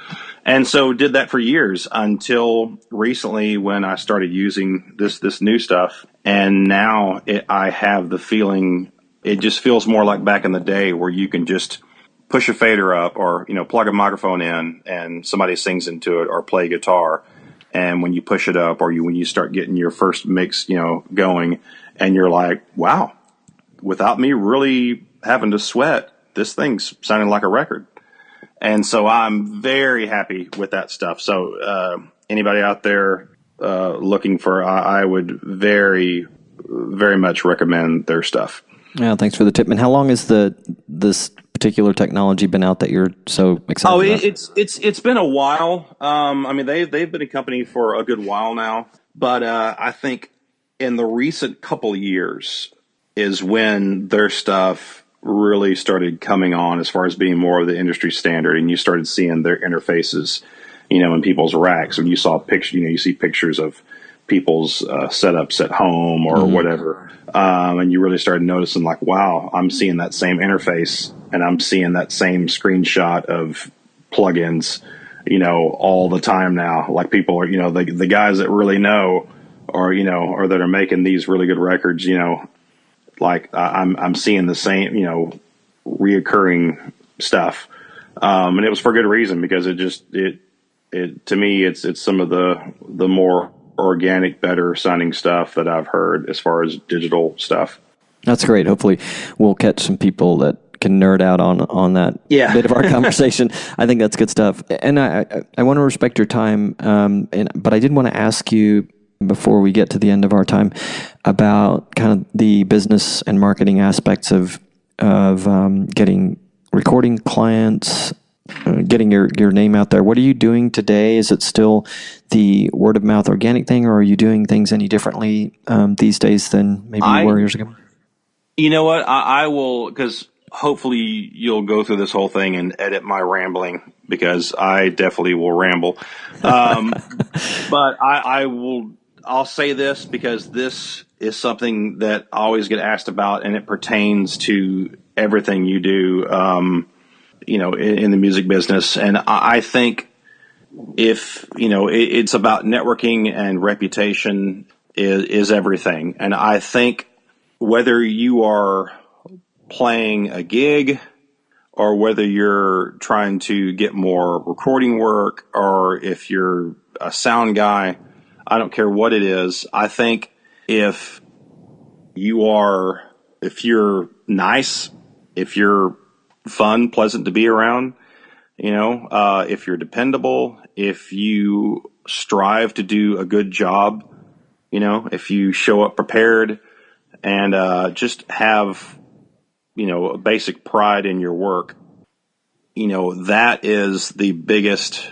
And so did that for years until recently when I started using this new stuff. And now I have the feeling, it just feels more like back in the day where you can just push a fader up or, plug a microphone in and somebody sings into it or play guitar. And when you push it up or when you start getting your first mix, going and you're like, wow, without me really having to sweat, this thing's sounding like a record. And so I'm very happy with that stuff. So anybody out there looking for, I would very, very much recommend their stuff. Yeah, thanks for the tip. And how long has this particular technology been out that you're so excited about? It's been a while. They've been a company for a good while now, but I think in the recent couple years is when their stuff really started coming on as far as being more of the industry standard, and you started seeing their interfaces, in people's racks. When you saw pictures, you see pictures of people's setups at home or whatever. And you really started noticing like, wow, I'm seeing that same interface and I'm seeing that same screenshot of plugins, all the time now. Like people are, the guys that really know or, or that are making these really good records, like I'm seeing the same, reoccurring stuff. And it was for good reason because it to me, it's some of the more organic, better sounding stuff that I've heard as far as digital stuff. That's great. Hopefully we'll catch some people that can nerd out on that bit of our conversation. I think that's good stuff. And I want to respect your time. But I did want to ask you before we get to the end of our time about kind of the business and marketing aspects of getting recording clients, getting your name out there. What are you doing today? Is it still the word of mouth organic thing, or are you doing things any differently these days than maybe you were years ago? You know what? I will, because hopefully you'll go through this whole thing and edit my rambling, because I definitely will ramble. But I will I'll say this because this is something that I always get asked about, and it pertains to everything you do, in the music business. And I think if, it's about networking, and reputation is everything. And I think whether you are playing a gig or whether you're trying to get more recording work, or if you're a sound guy, I don't care what it is. I think if you're nice, if you're fun, pleasant to be around, if you're dependable, if you strive to do a good job, if you show up prepared, and just have, a basic pride in your work, that is the biggest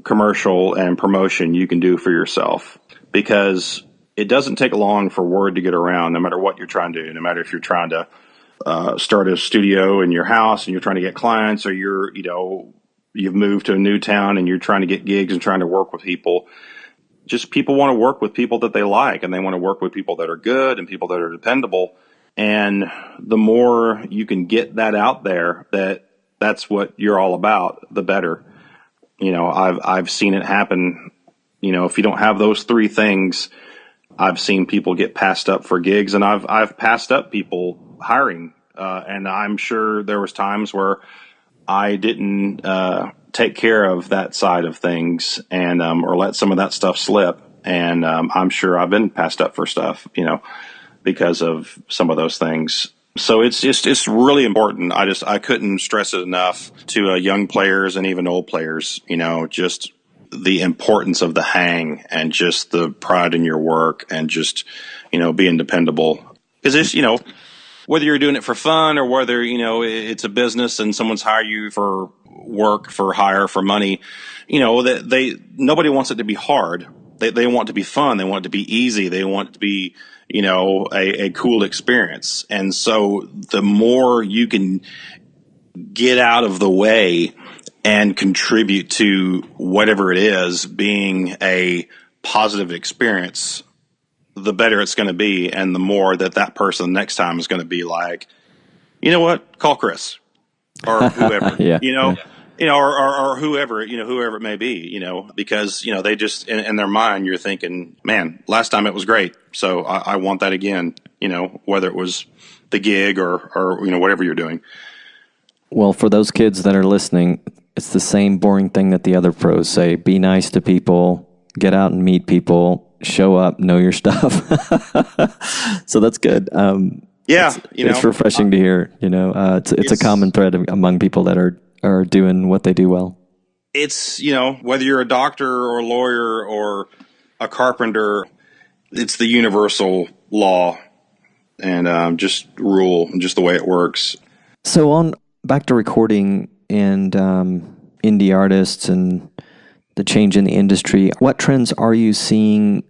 commercial and promotion you can do for yourself, because it doesn't take long for word to get around, no matter what you're trying to do, no matter if you're trying to start a studio in your house and you're trying to get clients, or you've moved to a new town and you're trying to get gigs and trying to work with people. Just people want to work with people that they like, and they want to work with people that are good and people that are dependable. And the more you can get that out there, that's what you're all about, the better. I've seen it happen. If you don't have those three things, I've seen people get passed up for gigs, and I've passed up people hiring. And I'm sure there was times where I didn't take care of that side of things, and or let some of that stuff slip. And I'm sure I've been passed up for stuff, because of some of those things. So it's really important. I couldn't stress it enough to young players and even old players, just the importance of the hang, and just the pride in your work, and just, being dependable. Because it's, whether you're doing it for fun, or whether, it's a business and someone's hired you for work, for hire, for money, that nobody wants it to be hard. They want it to be fun. They want it to be easy. They want it to be, a cool experience. And so the more you can get out of the way and contribute to whatever it is being a positive experience, the better it's going to be. And the more that person next time is going to be like, you know what, call Chris or whoever, Yeah. or whoever, whoever it may be, because, they just, in their mind, you're thinking, man, last time it was great. So I want that again, whether it was the gig or, whatever you're doing. Well, for those kids that are listening, it's the same boring thing that the other pros say. Be nice to people, get out and meet people, show up, know your stuff. So that's good. It's refreshing to hear, it's a common thread among people that are doing what they do well. It's, whether you're a doctor or a lawyer or a carpenter, it's the universal law and just rule, and just the way it works. So back to recording and indie artists and the change in the industry, what trends are you seeing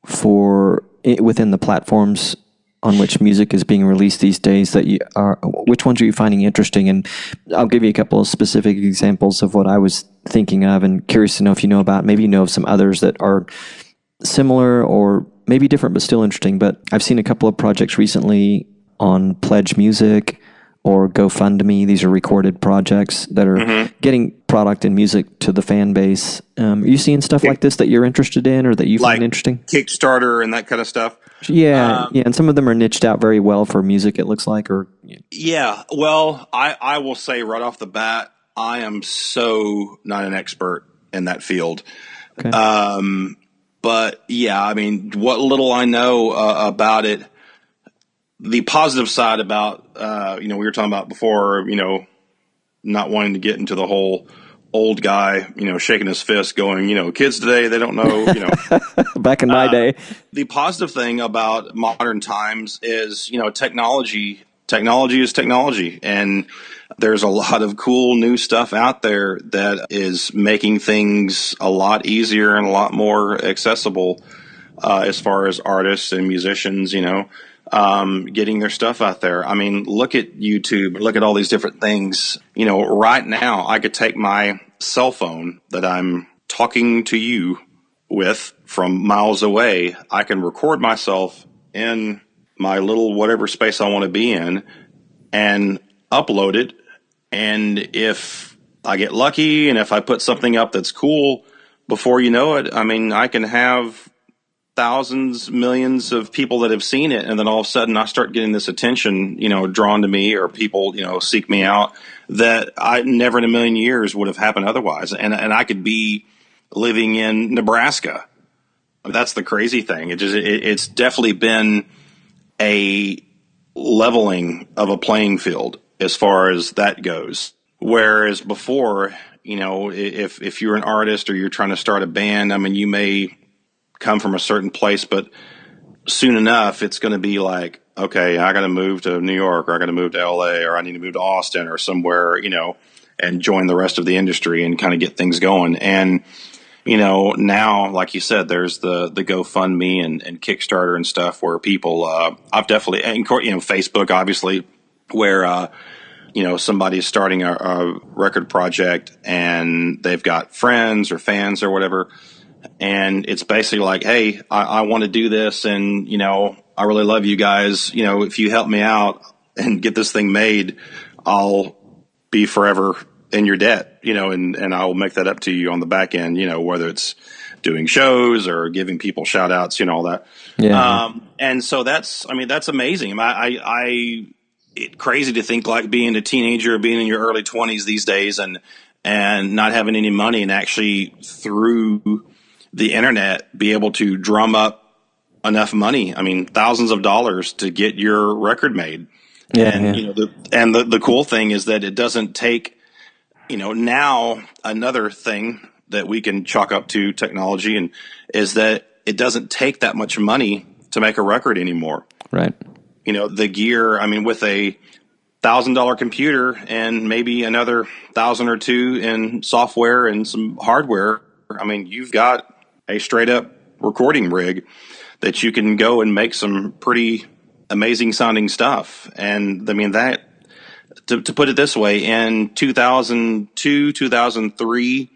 within the platforms on which music is being released these days? Which ones are you finding interesting? And I'll give you a couple of specific examples of what I was thinking of, and curious to know if you know about. Maybe you know of some others that are similar or maybe different, but still interesting. But I've seen a couple of projects recently on Pledge Music or GoFundMe. These are recorded projects that are getting product and music to the fan base. Are you seeing stuff like this that you're interested in, or that you find interesting? Kickstarter and that kind of stuff? Yeah, and some of them are niched out very well for music, it looks like. Yeah, well, I will say right off the bat, I am so not an expert in that field. Okay. But yeah, I mean, what little I know about it, the positive side about, we were talking about before, not wanting to get into the whole old guy, shaking his fist going, kids today, they don't know, Back in my day. The positive thing about modern times is, technology is technology. And there's a lot of cool new stuff out there that is making things a lot easier and a lot more accessible, as far as artists and musicians, getting their stuff out there. I mean, look at YouTube, look at all these different things. Right now I could take my cell phone that I'm talking to you with from miles away. I can record myself in my little whatever space I want to be in and upload it. And if I get lucky and if I put something up that's cool, before you know it, I mean, I can have thousands, millions of people that have seen it. And then all of a sudden I start getting this attention, drawn to me, or people, seek me out, that I never in a million years would have happened otherwise. And I could be living in Nebraska. That's the crazy thing. It's definitely been a leveling of a playing field as far as that goes. Whereas before, if you're an artist or you're trying to start a band, I mean, you may come from a certain place, but soon enough, it's going to be like, okay, I got to move to New York, or I got to move to LA, or I need to move to Austin or somewhere, and join the rest of the industry and kind of get things going. And, now, like you said, there's the GoFundMe and Kickstarter and stuff where people, I've definitely, and, Facebook, obviously, where, somebody's starting a record project and they've got friends or fans or whatever. And it's basically like, hey, I want to do this. And, I really love you guys. If you help me out and get this thing made, I'll be forever in your debt, and I'll make that up to you on the back end, whether it's doing shows or giving people shout outs, all that. Yeah. And so that's amazing. It's crazy to think like being a teenager, being in your early 20s these days and not having any money, and actually through the internet be able to drum up enough money. I mean, thousands of dollars to get your record made. Yeah, and, yeah. the cool thing is that it doesn't take, now another thing that we can chalk up to technology and is that it doesn't take that much money to make a record anymore. Right. The gear, I mean, with a $1,000 computer and maybe another 1,000 or two in software and some hardware, I mean, you've got a straight up recording rig that you can go and make some pretty amazing sounding stuff. And I mean, that, to put it this way, in 2002, 2003,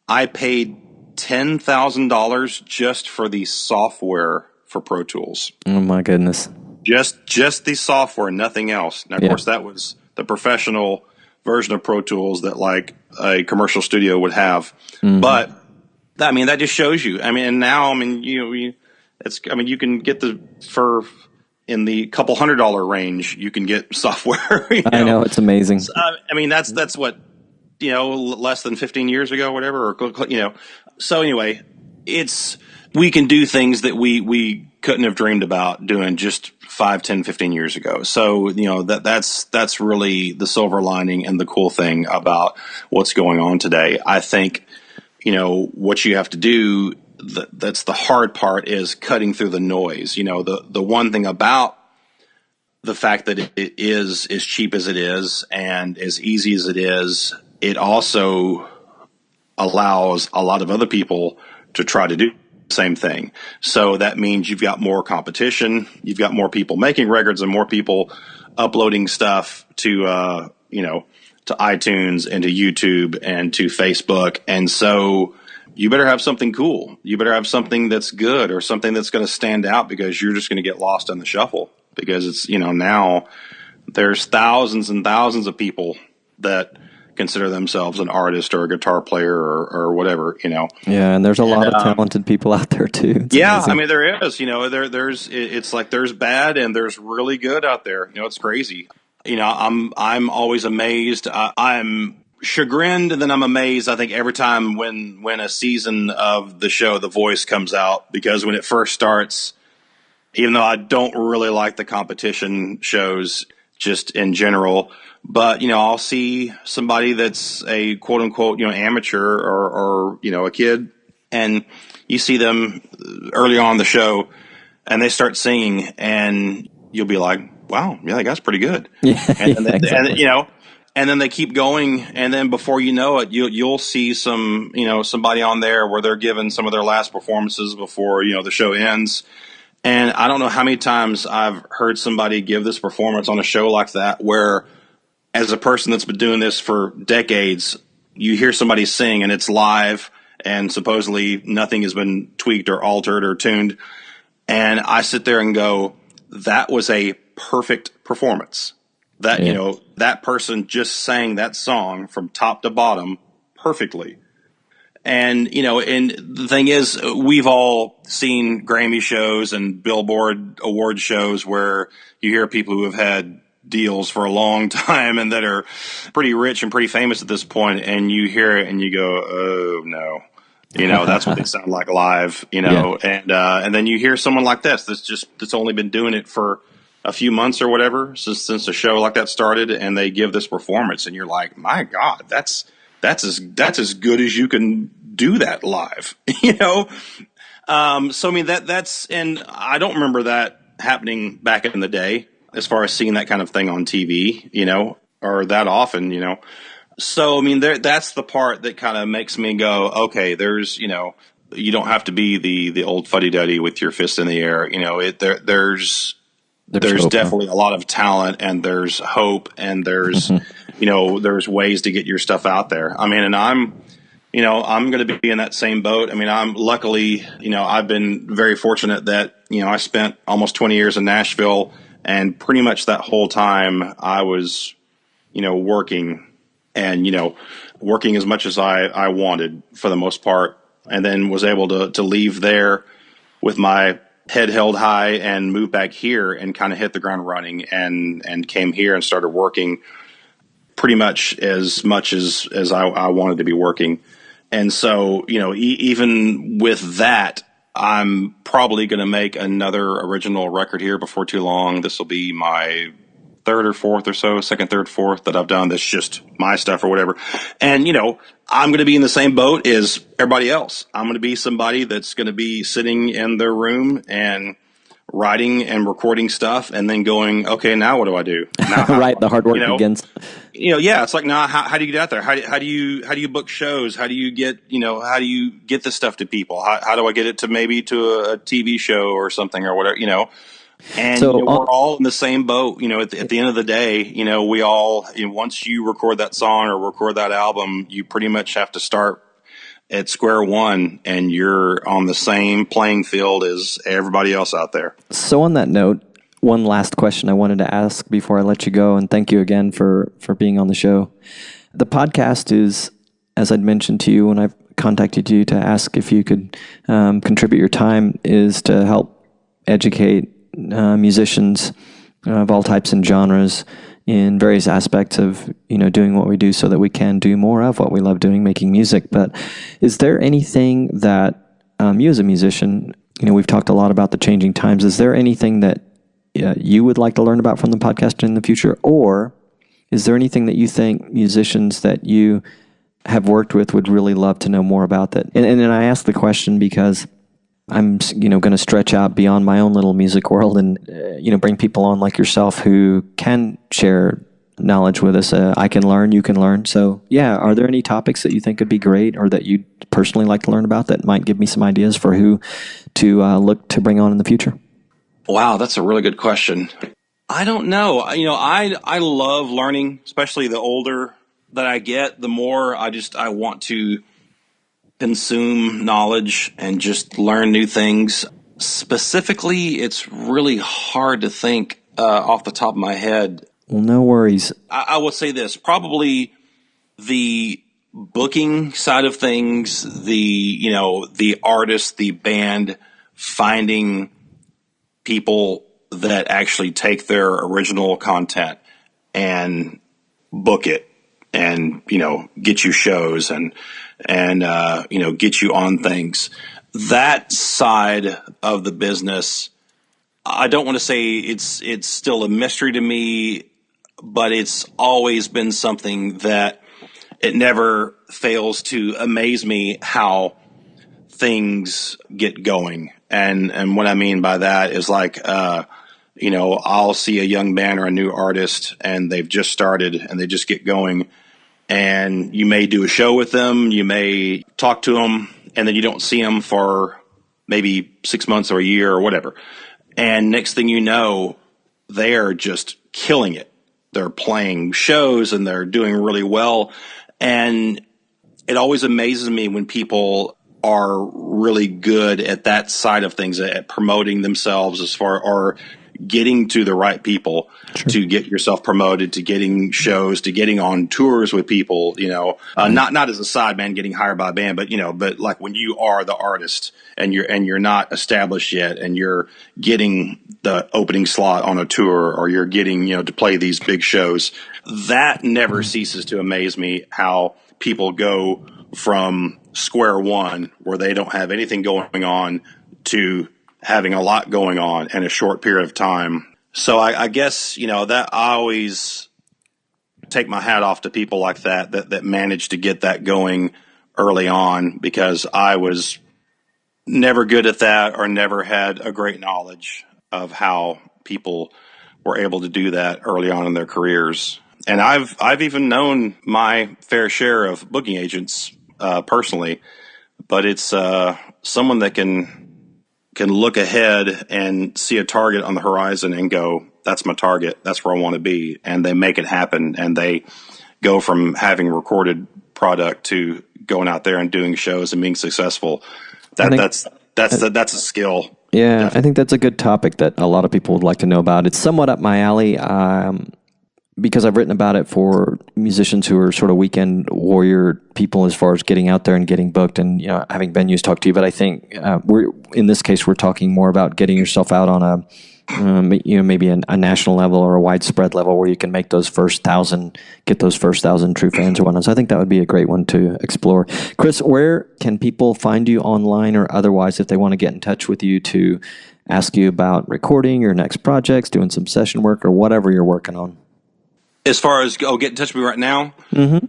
I paid $10,000 just for the software for Pro Tools. Oh my goodness. Just the software, nothing else. Now, of course, that was the professional version of Pro Tools that like a commercial studio would have. Mm-hmm. But I mean, that just shows you. I mean, and now, I mean, you can get for in the couple $100 range, you can get software. I know, it's amazing. So, I mean, that's what, less than 15 years ago, whatever, or, so anyway, we can do things that we couldn't have dreamed about doing just 5, 10, 15 years ago. So, that's really the silver lining and the cool thing about what's going on today. I think, what you have to do, that's the hard part, is cutting through the noise. The one thing about the fact that it is as cheap as it is and as easy as it is, it also allows a lot of other people to try to do the same thing. So that means you've got more competition, you've got more people making records and more people uploading stuff to iTunes and to YouTube and to Facebook. And so you better have something cool. You better have something that's good or something that's going to stand out, because you're just going to get lost in the shuffle, because it's, now there's thousands and thousands of people that consider themselves an artist or a guitar player or whatever, Yeah. And there's a lot of talented people out there too. It's amazing. I mean, there is, it's like there's bad and there's really good out there. It's crazy. I'm always amazed. I'm chagrined, and then I'm amazed, I think, every time when a season of the show The Voice comes out, because when it first starts, even though I don't really like the competition shows just in general, but I'll see somebody that's a quote unquote amateur or a kid, and you see them early on the show and they start singing, and you'll be like, wow, yeah, that guy's pretty good. Yeah, exactly. And then they keep going, and then before you know it, you'll see somebody on there where they're giving some of their last performances before the show ends. And I don't know how many times I've heard somebody give this performance on a show like that, where, as a person that's been doing this for decades, you hear somebody sing and it's live, and supposedly nothing has been tweaked or altered or tuned. And I sit there and go, that was a perfect performance. That, that person just sang that song from top to bottom perfectly. And, and the thing is, we've all seen Grammy shows and Billboard award shows where you hear people who have had deals for a long time and that are pretty rich and pretty famous at this point, and you hear it and you go, oh no. That's what they sound like live, and then you hear someone like this that's only been doing it for a few months or whatever since a show like that started, and they give this performance, and you're like, my God, that's as good as you can do that live, So I mean that's, and I don't remember that happening back in the day as far as seeing that kind of thing on TV, or that often, So, I mean, that's the part that kind of makes me go, okay, there's, you don't have to be the old fuddy-duddy with your fist in the air. There's hope, definitely a lot of talent, and there's hope, and there's, there's ways to get your stuff out there. I mean, and I'm going to be in that same boat. I mean, I'm luckily, I've been very fortunate that, I spent almost 20 years in Nashville, and pretty much that whole time I was, working. And, working as much as I wanted for the most part, and then was able to leave there with my head held high and move back here and kind of hit the ground running, and came here and started working pretty much as I wanted to be working. And so, even with that, I'm probably going to make another original record here before too long. This will be my third or fourth or so, second, third, fourth that I've done. That's just my stuff or whatever. And, I'm going to be in the same boat as everybody else. I'm going to be somebody that's going to be sitting in their room and writing and recording stuff, and then going, okay, now what do I do? Now, right. The hard work begins. Yeah, it's like, now how do you get out there? How do you book shows? How do you get, how do you get this stuff to people? How do I get it to maybe to a TV show or something or whatever, And so, we're all in the same boat. At the end of the day, we all, once you record that song or record that album, you pretty much have to start at square one, and you're on the same playing field as everybody else out there. So on that note, one last question I wanted to ask before I let you go, and thank you again for being on the show. The podcast is, as I'd mentioned to you when I contacted you to ask if you could contribute your time, is to help educate musicians of all types and genres in various aspects of doing what we do, so that we can do more of what we love doing, making music. But is there anything that you as a musician, we've talked a lot about the changing times, is there anything that you would like to learn about from the podcast in the future, or is there anything that you think musicians that you have worked with would really love to know more about that? And I ask the question because I'm, going to stretch out beyond my own little music world and, bring people on like yourself who can share knowledge with us. I can learn, you can learn. So, yeah, are there any topics that you think would be great, or that you'd personally like to learn about, that might give me some ideas for who to look to bring on in the future? Wow, that's a really good question. I don't know. I love learning, especially the older that I get, the more I want to consume knowledge and just learn new things. Specifically, it's really hard to think off the top of my head. Well, no worries. I will say this, probably the booking side of things, the artist, the band, finding people that actually take their original content and book it and, get you shows and get you on things. That side of the business, I don't want to say it's still a mystery to me, but it's always been something that it never fails to amaze me how things get going. And what I mean by that is like, I'll see a young band or a new artist and they've just started and they just get going, and you may do a show with them, you may talk to them, and then you don't see them for maybe 6 months or a year or whatever. And next thing you know, they are just killing it. They're playing shows and they're doing really well. And it always amazes me when people are really good at that side of things, at promoting themselves as far, or getting to the right people to get yourself promoted, to getting shows, to getting on tours with people, not as a sideman getting hired by a band, but like when you are the artist and you're not established yet and you're getting the opening slot on a tour, or you're getting, to play these big shows, that never ceases to amaze me, how people go from square one where they don't have anything going on to having a lot going on in a short period of time. So I guess, that I always take my hat off to people like that manage to get that going early on, because I was never good at that, or never had a great knowledge of how people were able to do that early on in their careers. And I've even known my fair share of booking agents personally, but it's someone that can look ahead and see a target on the horizon and go, that's my target, that's where I want to be, and they make it happen, and they go from having recorded product to going out there and doing shows and being successful. That's a skill. Yeah, Definitely. I think that's a good topic that a lot of people would like to know about. It's somewhat up my alley. Because I've written about it for musicians who are sort of weekend warrior people as far as getting out there and getting booked and, having venues talk to you. But I think in this case, we're talking more about getting yourself out on maybe a national level or a widespread level where you can make those first 1,000, get those first 1,000 true fans or whatnot. So I think that would be a great one to explore. Chris, where can people find you online or otherwise if they want to get in touch with you to ask you about recording your next projects, doing some session work, or whatever you're working on? As far as, get in touch with me right now? Mm-hmm.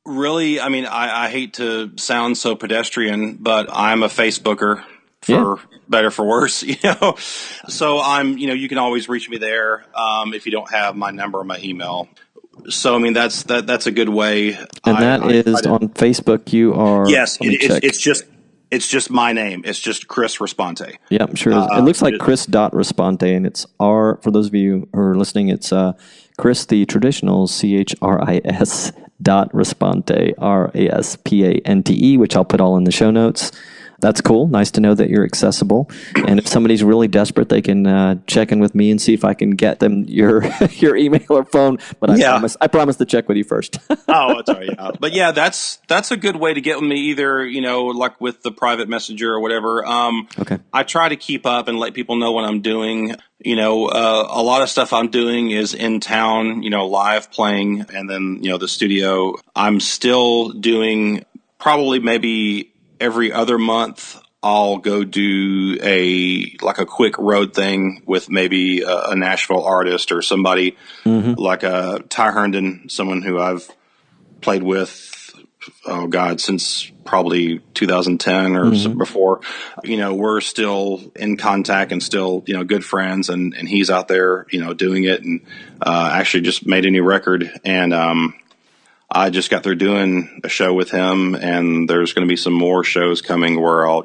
Really, I mean, I hate to sound so pedestrian, but I'm a Facebooker, for better for worse, So I'm, you can always reach me there if you don't have my number or my email. So, I mean, that's a good way. And that is on Facebook. You are... Yes, it's just my name. It's just Chris Raspante. Yeah, I'm sure. It looks like Chris.Raspante, and it's R, for those of you who are listening, it's Chris, the traditional, CHRIS .Raspante, RASPANTE, which I'll put all in the show notes. That's cool. Nice to know that you're accessible. And if somebody's really desperate, they can check in with me and see if I can get them your email or phone. But I promise to check with you first. Oh, that's all right. Yeah. But yeah, that's a good way to get with me, either, like with the private messenger or whatever. Okay. I try to keep up and let people know what I'm doing. A lot of stuff I'm doing is in town, live playing, and then, the studio. I'm still doing probably maybe every other month. I'll go do a quick road thing with maybe a Nashville artist or somebody, like a Ty Herndon, someone who I've played with, since probably 2010 or before. We're still in contact and still, good friends, and he's out there, doing it, and actually just made a new record. And I just got through doing a show with him, and there's going to be some more shows coming where I'll,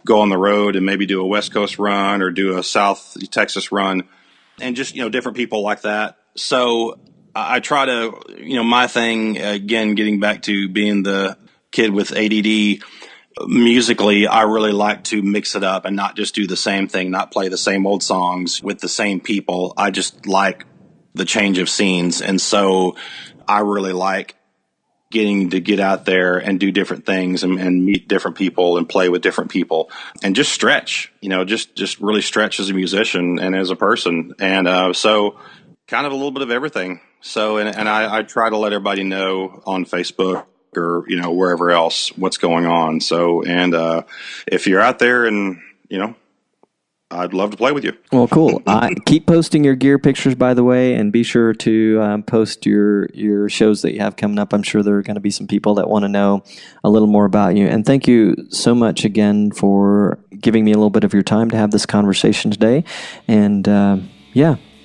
go on the road and maybe do a West Coast run or do a South Texas run, and just, different people like that. So I try to, my thing, again, getting back to being the kid with ADD, musically, I really like to mix it up and not just do the same thing, not play the same old songs with the same people. I just like the change of scenes. And so I really like getting to get out there and do different things and meet different people and play with different people and just stretch, just really stretch as a musician and as a person. And so kind of a little bit of everything. So, and I try to let everybody know on Facebook or, wherever else what's going on. So, and if you're out there and, I'd love to play with you. Well, cool. Keep posting your gear pictures, by the way, and be sure to post your shows that you have coming up. I'm sure there are going to be some people that want to know a little more about you. And thank you so much again for giving me a little bit of your time to have this conversation today. And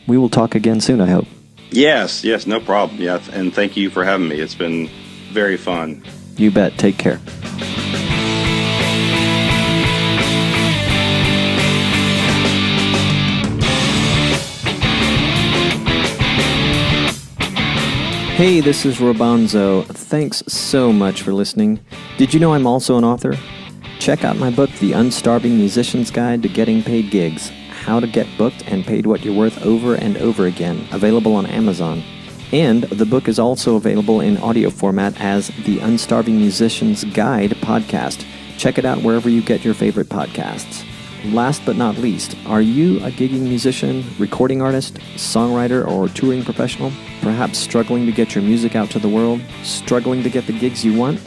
we will talk again soon, I hope. Yes, no problem. Yeah, and thank you for having me. It's been very fun. You bet. Take care. Hey, this is Robonzo. Thanks so much for listening. Did you know I'm also an author? Check out my book, The Unstarving Musician's Guide to Getting Paid Gigs: How to Get Booked and Paid What You're Worth Over and Over Again, available on Amazon. And the book is also available in audio format as The Unstarving Musician's Guide podcast. Check it out wherever you get your favorite podcasts. Last but not least, are you a gigging musician, recording artist, songwriter, or touring professional? Perhaps struggling to get your music out to the world? Struggling to get the gigs you want?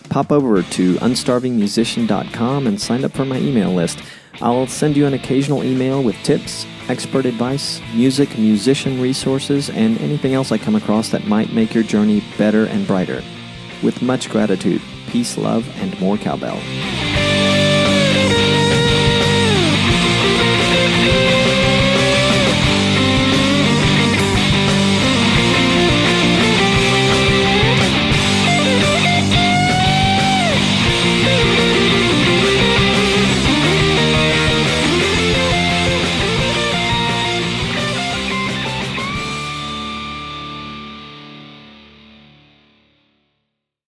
Pop over to unstarvingmusician.com and sign up for my email list. I'll send you an occasional email with tips, expert advice, music, musician resources, and anything else I come across that might make your journey better and brighter. With much gratitude, peace, love, and more cowbell.